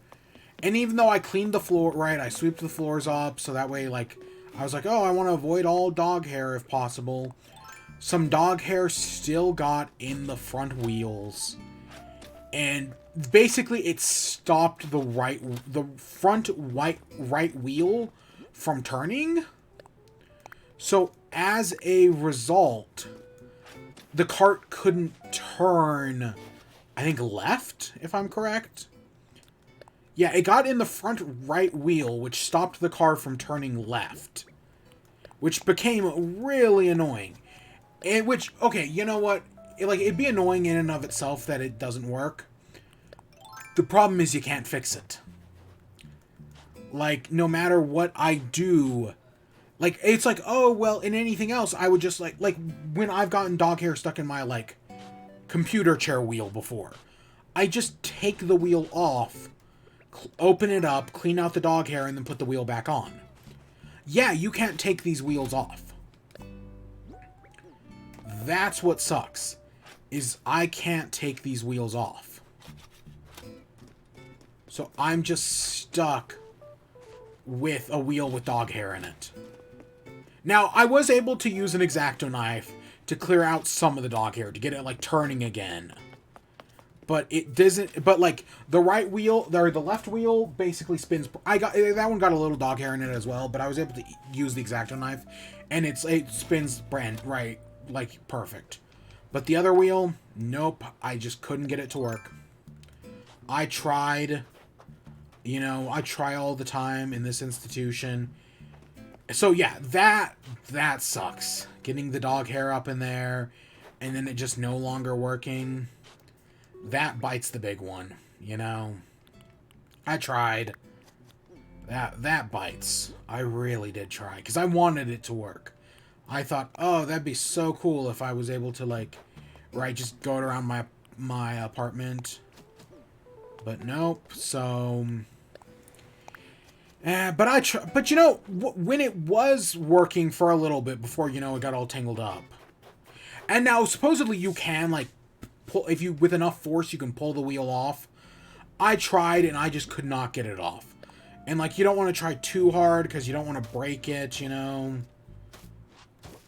And even though I cleaned the floor, right, I swept the floors up, so that way, like, I was like, oh, I want to avoid all dog hair if possible. Some dog hair still got in the front wheels. And basically it stopped the front right wheel from turning. So as a result, the cart couldn't turn, I think, left, if I'm correct. Yeah, it got in the front right wheel, which stopped the car from turning left. Which became really annoying. And which, okay, you know what? It'd be annoying in and of itself that it doesn't work. The problem is you can't fix it. Like, no matter what I do... Like, it's like, oh, well, in anything else, I would just, like, when I've gotten dog hair stuck in my, like, computer chair wheel before, I just take the wheel off, open it up, clean out the dog hair, and then put the wheel back on. Yeah, you can't take these wheels off. That's what sucks, is I can't take these wheels off. So I'm just stuck with a wheel with dog hair in it. Now, I was able to use an X-Acto knife to clear out some of the dog hair, to get it, like, turning again. But it doesn't, but, like, the right wheel, or the left wheel basically spins, that one got a little dog hair in it as well, but I was able to use the X-Acto knife, and it spins right, like, perfect. But the other wheel, nope, I just couldn't get it to work. I tried, you know, I try all the time in this institution. So yeah, that sucks. Getting the dog hair up in there, and then it just no longer working. That bites the big one, you know. I tried. That bites. I really did try, because I wanted it to work. I thought, oh, that'd be so cool if I was able to, like, right, just go around my apartment. But nope, so... but you know, when it was working for a little bit before, you know, it got all tangled up. And now, supposedly, you can, like, pull, if you, with enough force, you can pull the wheel off. I tried, and I just could not get it off. And, like, you don't want to try too hard, because you don't want to break it, you know.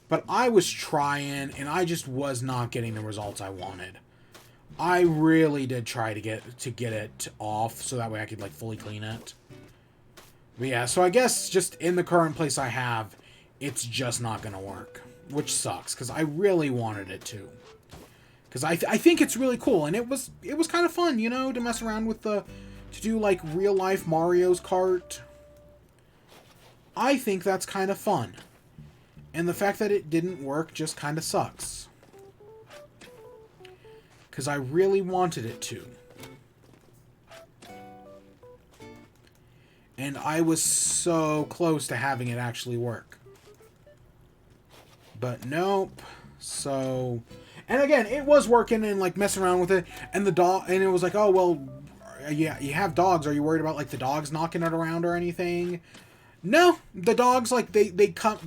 But I was trying, and I just was not getting the results I wanted. I really did try to get it off, so that way I could, like, fully clean it. But yeah, so I guess just in the current place I have, it's just not going to work. Which sucks, because I really wanted it to. Because I think it's really cool, and it was kind of fun, you know, to mess around with to do, like, real-life Mario's Kart. I think that's kind of fun. And the fact that it didn't work just kind of sucks. Because I really wanted it to. And I was so close to having it actually work. But nope. So... And again, it was working and, like, messing around with it. And the dog... And it was like, oh, well... Yeah, you have dogs. Are you worried about, like, the dogs knocking it around or anything? No. The dogs, like, they come...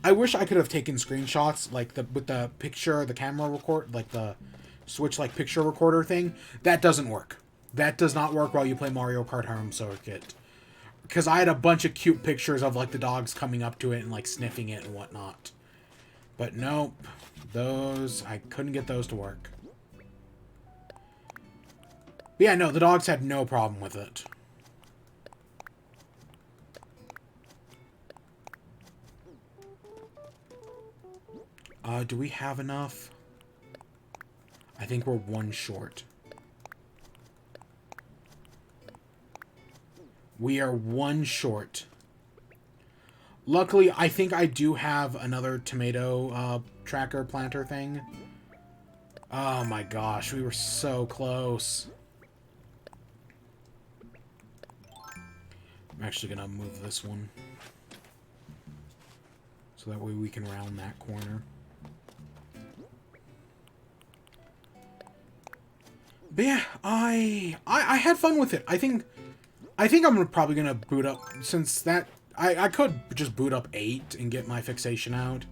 I wish I could have taken screenshots, like, with the picture, the camera record... Like, the Switch, like, picture recorder thing. That doesn't work. That does not work while you play Mario Kart Home Circuit. Because I had a bunch of cute pictures of, like, the dogs coming up to it and, like, sniffing it and whatnot. But nope. Those... I couldn't get those to work. But yeah, no, the dogs had no problem with it. Do we have enough? I think we're one short. We are one short. Luckily, I think I do have another tomato tracker planter thing. Oh my gosh, we were so close. I'm actually going to move this one. So that way we can round that corner. But yeah, I had fun with it. I think I'm probably gonna boot up, since that I could just boot up 8 and get my fixation out,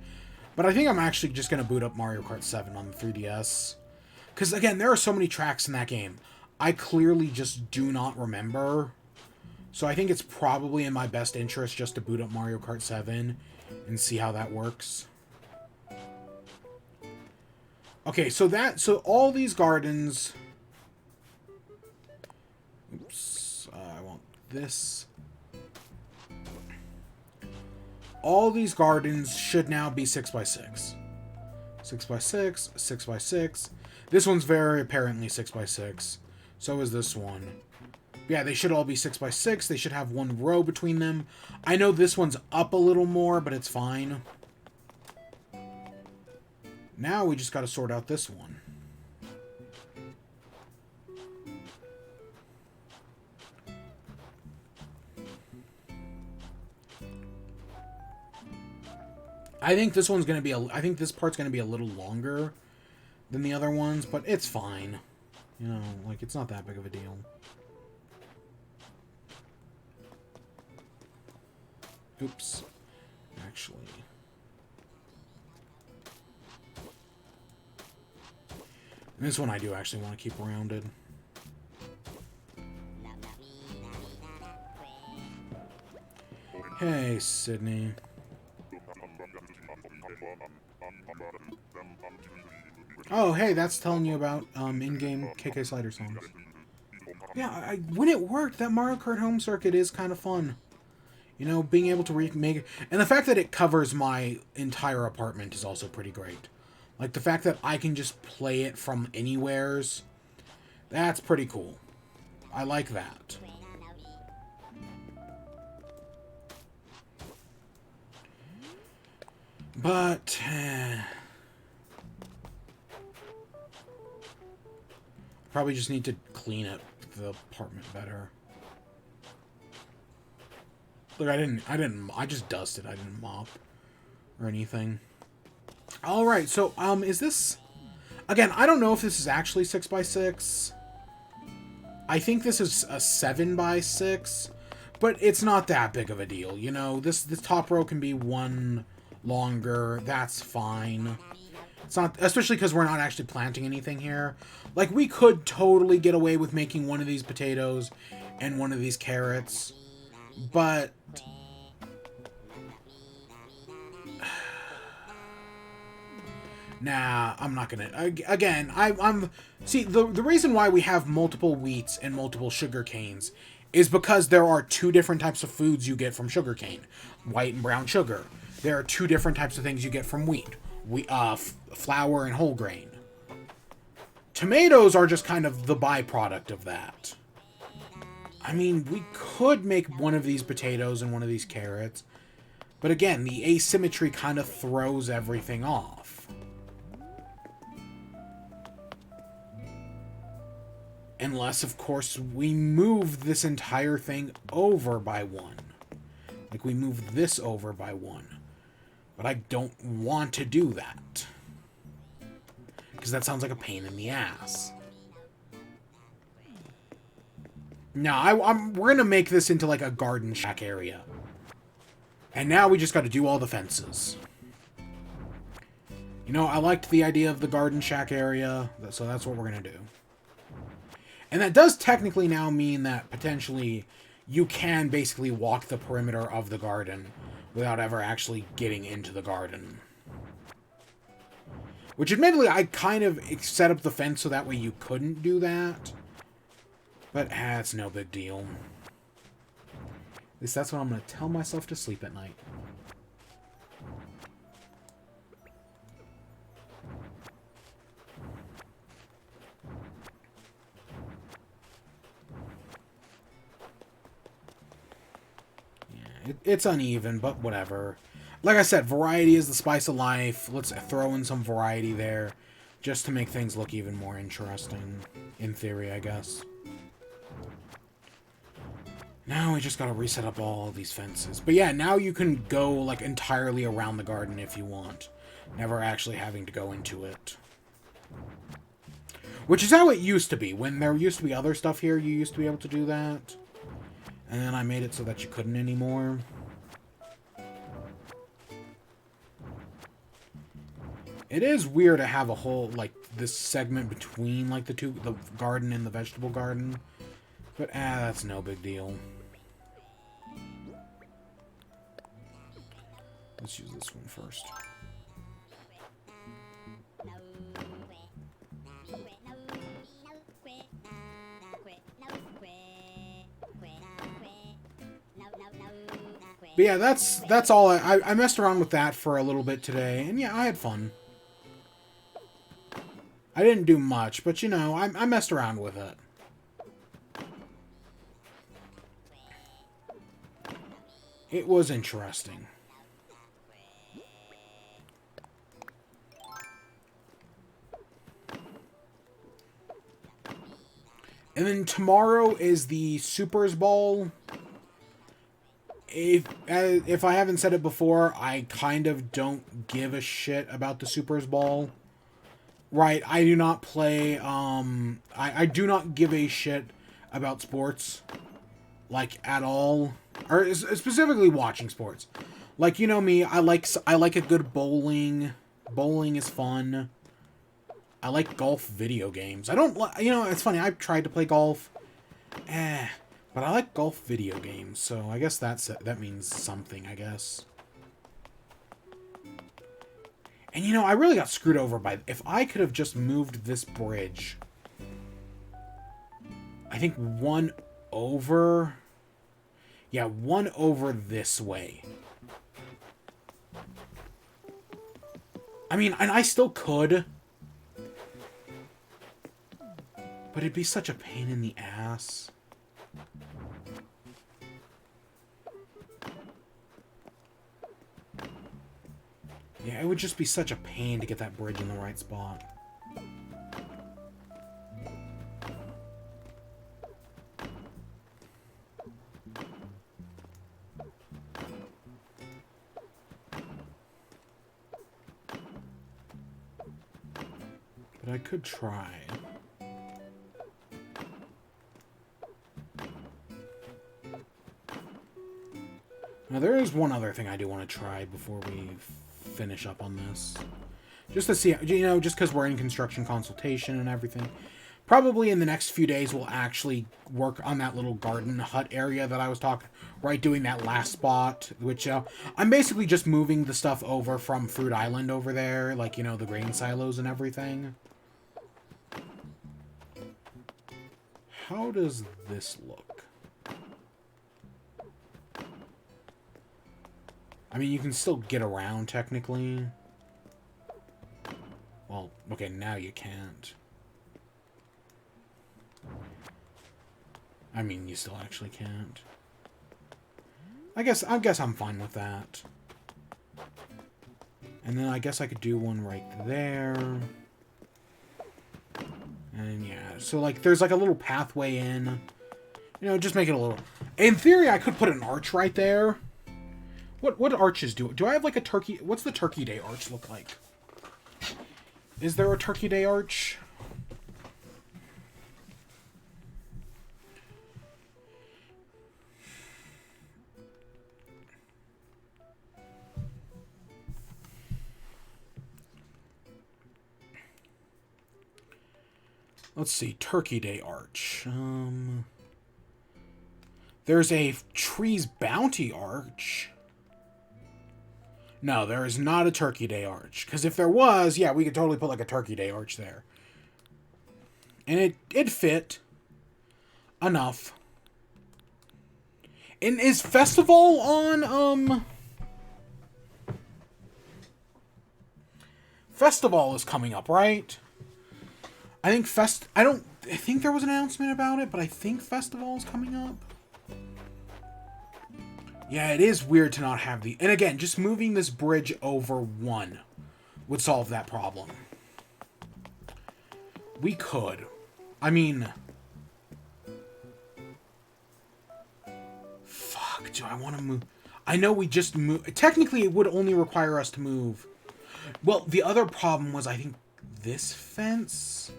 but I think I'm actually just gonna boot up Mario Kart 7 on the 3DS, because again, there are so many tracks in that game I clearly just do not remember. So I think it's probably in my best interest just to boot up Mario Kart 7 and see how that works. Okay, so all these gardens. Oops, I want this. All these gardens should now be 6x6. 6x6, 6x6. This one's very apparently 6x6. So is this one. Yeah, they should all be 6x6. They should have one row between them. I know this one's up a little more, but it's fine. Now we just got to sort out this one. I think this one's going to be I think this part's going to be a little longer than the other ones, but it's fine. You know, like, it's not that big of a deal. Oops. Actually. And this one I do actually want to keep rounded. Hey, Sydney. Oh, hey, that's telling you about in-game KK Slider songs. Yeah, when it worked, that Mario Kart Home Circuit is kind of fun. You know, being able to remake it. And the fact that it covers my entire apartment is also pretty great. Like, the fact that I can just play it from anywheres, that's pretty cool. I like that. But probably just need to clean up the apartment better. Look, I just dusted. I didn't mop or anything. All right, so is this, again, I don't know if this is actually 6x6. I think this is a 7x6, but it's not that big of a deal. You know, this top row can be one longer. That's fine. It's not, especially because we're not actually planting anything here. Like, we could totally get away with making one of these potatoes and one of these carrots, but nah, I'm not gonna. Again, I'm see, the reason why we have multiple wheats and multiple sugar canes is because there are two different types of foods you get from sugarcane, white and brown sugar. There are two different types of things you get from wheat. Flour and whole grain. Tomatoes are just kind of the byproduct of that. I mean, we could make one of these potatoes and one of these carrots, but again, the asymmetry kind of throws everything off. Unless, of course, we move this entire thing over by one. Like, we move this over by one. But I don't want to do that, because that sounds like a pain in the ass. No, we're going to make this into like a garden shack area. And now we just got to do all the fences. You know, I liked the idea of the garden shack area, so that's what we're going to do. And that does technically now mean that potentially you can basically walk the perimeter of the garden without ever actually getting into the garden. Which, admittedly, I kind of set up the fence so that way you couldn't do that. But, it's no big deal. At least that's what I'm going to tell myself to sleep at night. Yeah, it's uneven, but whatever. Like I said, variety is the spice of life. Let's throw in some variety there, just to make things look even more interesting. In theory, I guess. Now we just gotta reset up all these fences. But yeah, now you can go, like, entirely around the garden if you want. Never actually having to go into it. Which is how it used to be. When there used to be other stuff here, you used to be able to do that. And then I made it so that you couldn't anymore. It is weird to have a whole, like, this segment between, like, the garden and the vegetable garden. But, that's no big deal. Let's use this one first. But yeah, that's all. I messed around with that for a little bit today, and yeah, I had fun. I didn't do much, but you know, I messed around with it. It was interesting. And then tomorrow is the Supers Ball. If I haven't said it before, I kind of don't give a shit about the Supers Ball. Right, I do not play, I do not give a shit about sports. Like, at all. Or specifically watching sports. Like, you know me, I like a good bowling. Bowling is fun. I like golf video games. I don't, you know, it's funny, I've tried to play golf. But I like golf video games, so I guess that means something, I guess. And you know, I really got screwed over by... If I could have just moved this bridge... I think one over... Yeah, one over this way. I mean, and I still could. But it'd be such a pain in the ass. Yeah, it would just be such a pain to get that bridge in the right spot. But I could try. Now, there is one other thing I do want to try before we finish up on this. Just to see, you know, just because we're in construction consultation and everything. Probably in the next few days, we'll actually work on that little garden hut area that I was talking, right, doing that last spot, which, I'm basically just moving the stuff over from Fruit Island over there, like, you know, the grain silos and everything. How does this look? I mean, you can still get around, technically. Well, okay, now you can't. I mean, you still actually can't. I guess I'm fine with that. And then I guess I could do one right there. And yeah, so like, there's like a little pathway in. You know, just make it a little... In theory, I could put an arch right there. What arches do I have like a turkey... What's the Turkey Day arch look like? Is there a Turkey Day arch? Let's see, Turkey Day arch. There's a Tree's Bounty arch. No, there is not a Turkey Day arch. Because if there was, yeah, we could totally put like a Turkey Day arch there. And it'd fit. enough. And is Festival on, Festival is coming up, right? I think I think there was an announcement about it, but I think Festival is coming up. Yeah, it is weird to not have the... And again, just moving this bridge over one would solve that problem. We could. I mean... Fuck, do I want to move... I know we just move... Technically, it would only require us to move... Well, the other problem was, I think, this fence...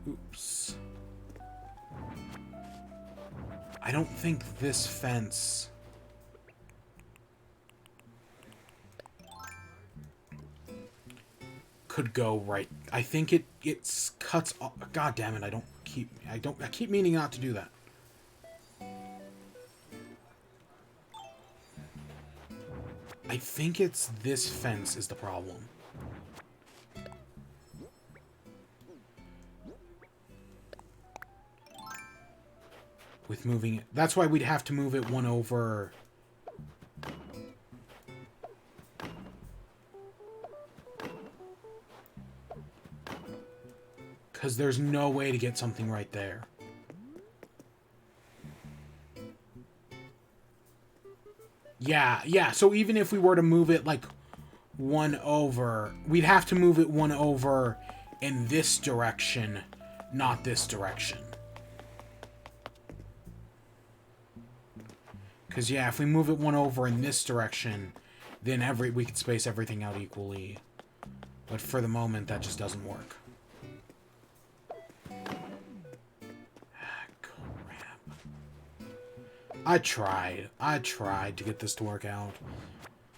Oops. I don't think this fence... could go right. I think it cuts off. God damn it! I keep meaning not to do that. I think it's this fence is the problem. With moving it. That's why we'd have to move it one over. Because there's no way to get something right there. Yeah. So even if we were to move it, like, one over, we'd have to move it one over in this direction, not this direction. Because, yeah, if we move it one over in this direction, then we could space everything out equally. But for the moment, that just doesn't work. I tried to get this to work out.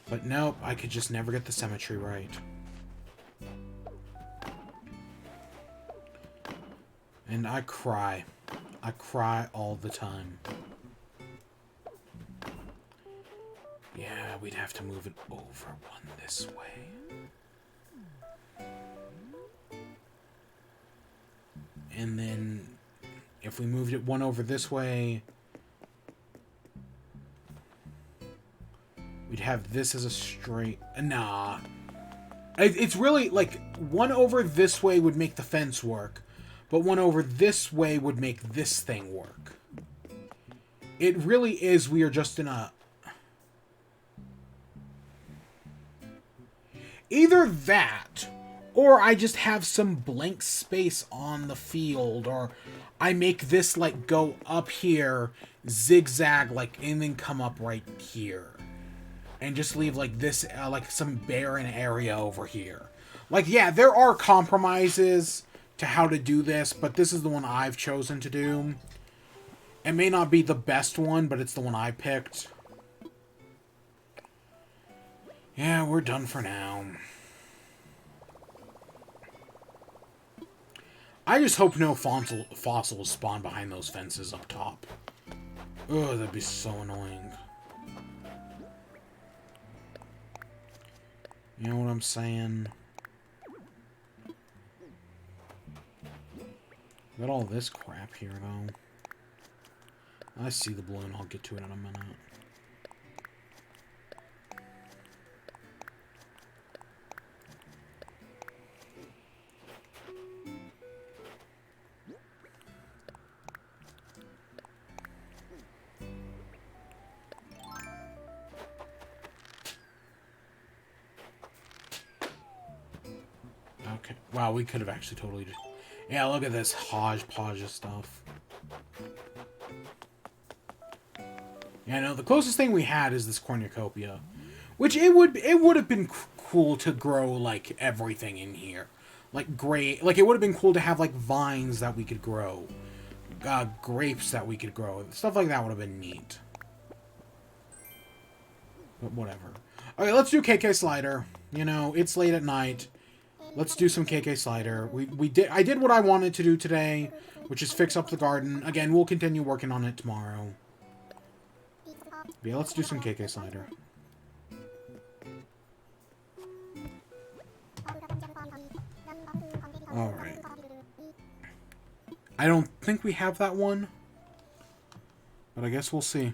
But nope, I could just never get the symmetry right. And I cry. I cry all the time. Yeah, we'd have to move it over one this way. And then, if we moved it one over this way... We'd have this as a straight... Nah. It's really, like, one over this way would make the fence work, but one over this way would make this thing work. It really is, we are just in a... Either that, or I just have some blank space on the field, or I make this, like, go up here, zigzag, like, and then come up right here. And just leave, like, this, like, some barren area over here. Like, yeah, there are compromises to how to do this, but this is the one I've chosen to do. It may not be the best one, but it's the one I picked. Yeah, we're done for now. I just hope no fossils spawn behind those fences up top. Ugh, that'd be so annoying. You know what I'm saying? Got all this crap here, though. I see the balloon. I'll get to it in a minute. Okay. Wow, we could have actually totally just... Yeah, look at this hodgepodge of stuff. Yeah, no, the closest thing we had is this cornucopia. Which it would have been cool to grow, like, everything in here. Like, like, it would have been cool to have, like, vines that we could grow. Grapes that we could grow. Stuff like that would have been neat. But whatever. Okay, let's do KK Slider. You know, it's late at night. Let's do some KK Slider. I did what I wanted to do today, which is fix up the garden. Again, we'll continue working on it tomorrow. But yeah, let's do some KK Slider. Alright. I don't think we have that one. But I guess we'll see.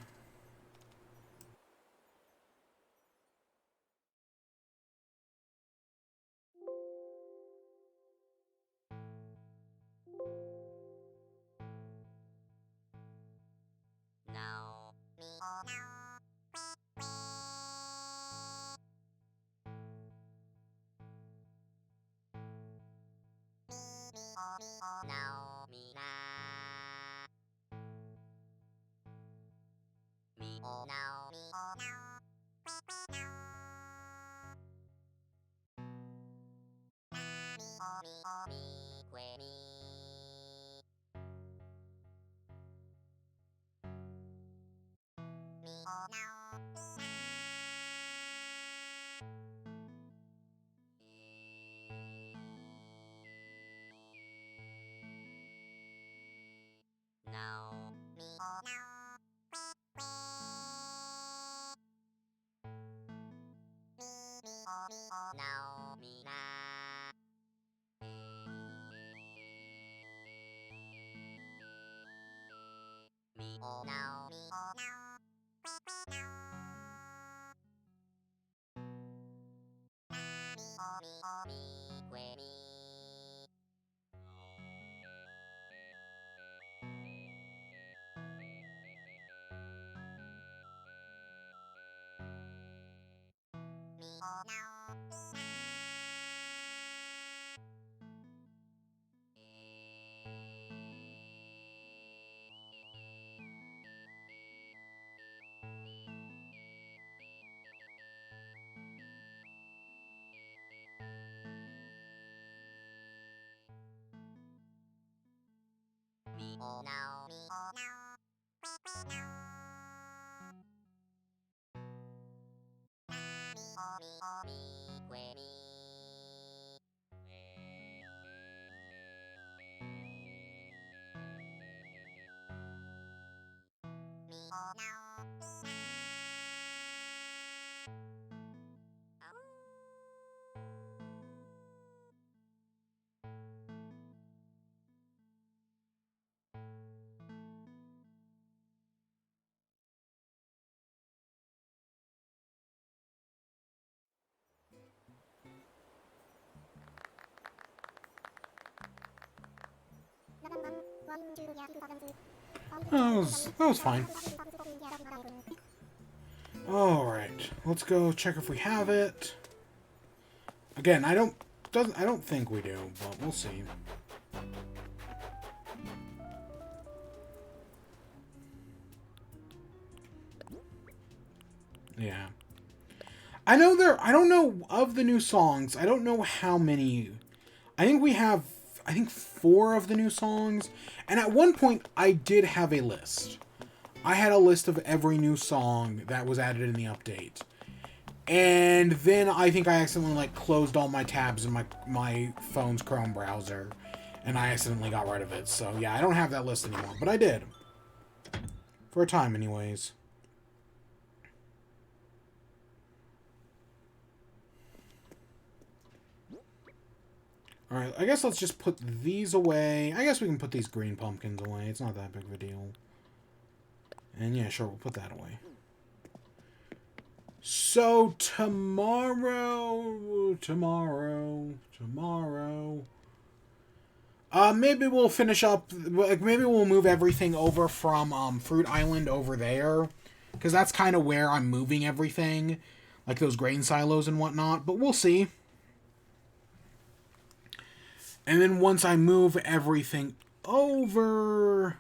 That was fine. Alright, let's go check if we have it. Again, I don't think we do, but we'll see. Yeah. I don't know of the new songs. I don't know how many. I think we have 4 of the new songs. And at one point I did have a list. I had a list of every new song that was added in the update. And then I think I accidentally closed all my tabs in my phone's Chrome browser, and I accidentally got rid of it. So yeah, I don't have that list anymore, but I did. For a time anyways. Alright, I guess let's just put these away. I guess we can put these green pumpkins away. It's not that big of a deal. And yeah, sure, we'll put that away. So, tomorrow... maybe we'll finish up... maybe we'll move everything over from Fruit Island over there. Because that's kind of where I'm moving everything. Like those grain silos and whatnot. But we'll see. And then once I move everything over...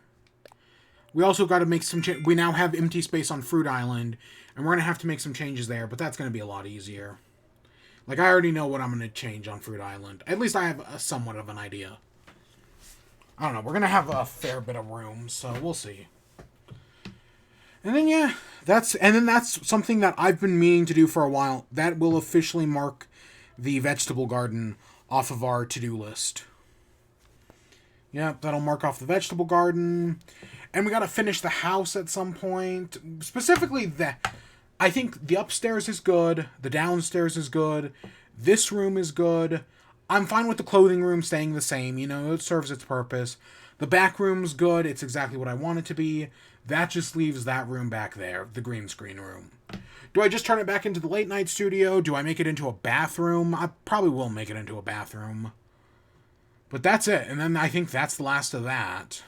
We also got to make some change. We now have empty space on Fruit Island. And we're going to have to make some changes there. But that's going to be a lot easier. Like, I already know what I'm going to change on Fruit Island. At least I have somewhat of an idea. I don't know. We're going to have a fair bit of room. So we'll see. And then, yeah. That's something that I've been meaning to do for a while. That will officially mark the vegetable garden off of our to-do list. Yep, that'll mark off the vegetable garden. And we gotta finish the house at some point. Specifically, I think the upstairs is good. The downstairs is good. This room is good. I'm fine with the clothing room staying the same. You know, it serves its purpose. The back room's good. It's exactly what I want it to be. That just leaves that room back there, the green screen room. Do I just turn it back into the late night studio? Do I make it into a bathroom? I probably will make it into a bathroom. But that's it. And then I think that's the last of that.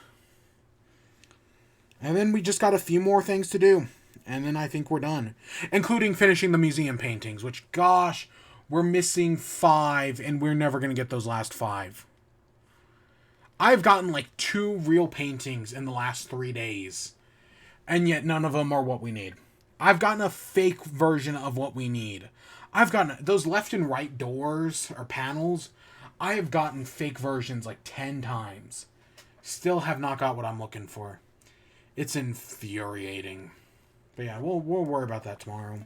And then we just got a few more things to do. And then I think we're done. Including finishing the museum paintings, which, gosh, we're missing 5, and we're never going to get those last 5. I've gotten like 2 real paintings in the last 3 days. And yet none of them are what we need. I've gotten a fake version of what we need. I've gotten those left and right doors or panels. I have gotten fake versions like 10 times. Still have not got what I'm looking for. It's infuriating. But yeah, we'll worry about that tomorrow.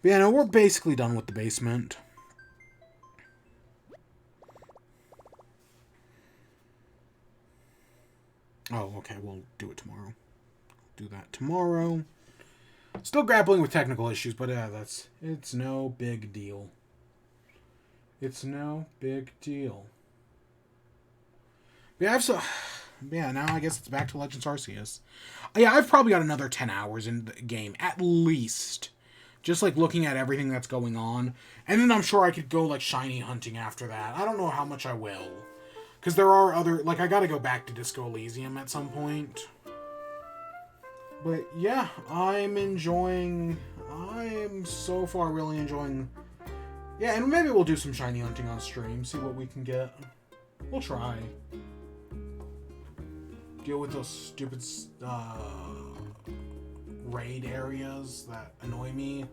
But yeah, no, we're basically done with the basement. Oh, okay, we'll do it tomorrow. Do that tomorrow. Still grappling with technical issues, but yeah, it's no big deal. It's no big deal. But yeah, now I guess it's back to Legends Arceus. Yeah, I've probably got another 10 hours in the game, at least. Just, like, looking at everything that's going on. And then I'm sure I could go, like, shiny hunting after that. I don't know how much I will. Because there are other... Like, I gotta go back to Disco Elysium at some point. But, yeah, I'm so far really enjoying... Yeah, and maybe we'll do some shiny hunting on stream. See what we can get. We'll try. Deal with those stupid raid areas that annoy me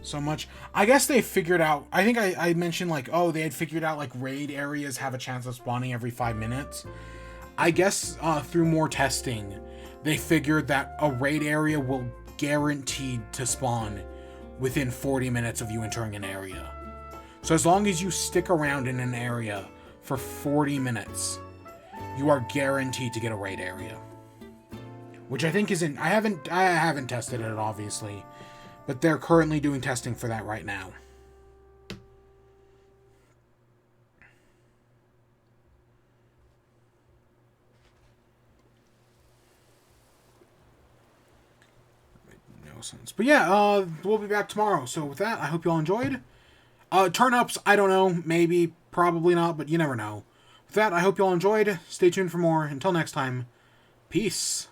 so much. I guess they figured out... I think I mentioned, like, oh, they had figured out, like, raid areas have a chance of spawning every 5 minutes. I guess through more testing, they figured that a raid area will guaranteed to spawn within 40 minutes of you entering an area. So as long as you stick around in an area for 40 minutes, you are guaranteed to get a raid area. Which I think isn't... I haven't tested it, obviously. But they're currently doing testing for that right now. No sense. But yeah, we'll be back tomorrow. So with that, I hope you all enjoyed. Turn-ups, I don't know. Maybe, probably not, but you never know. With that, I hope you all enjoyed. Stay tuned for more. Until next time, peace.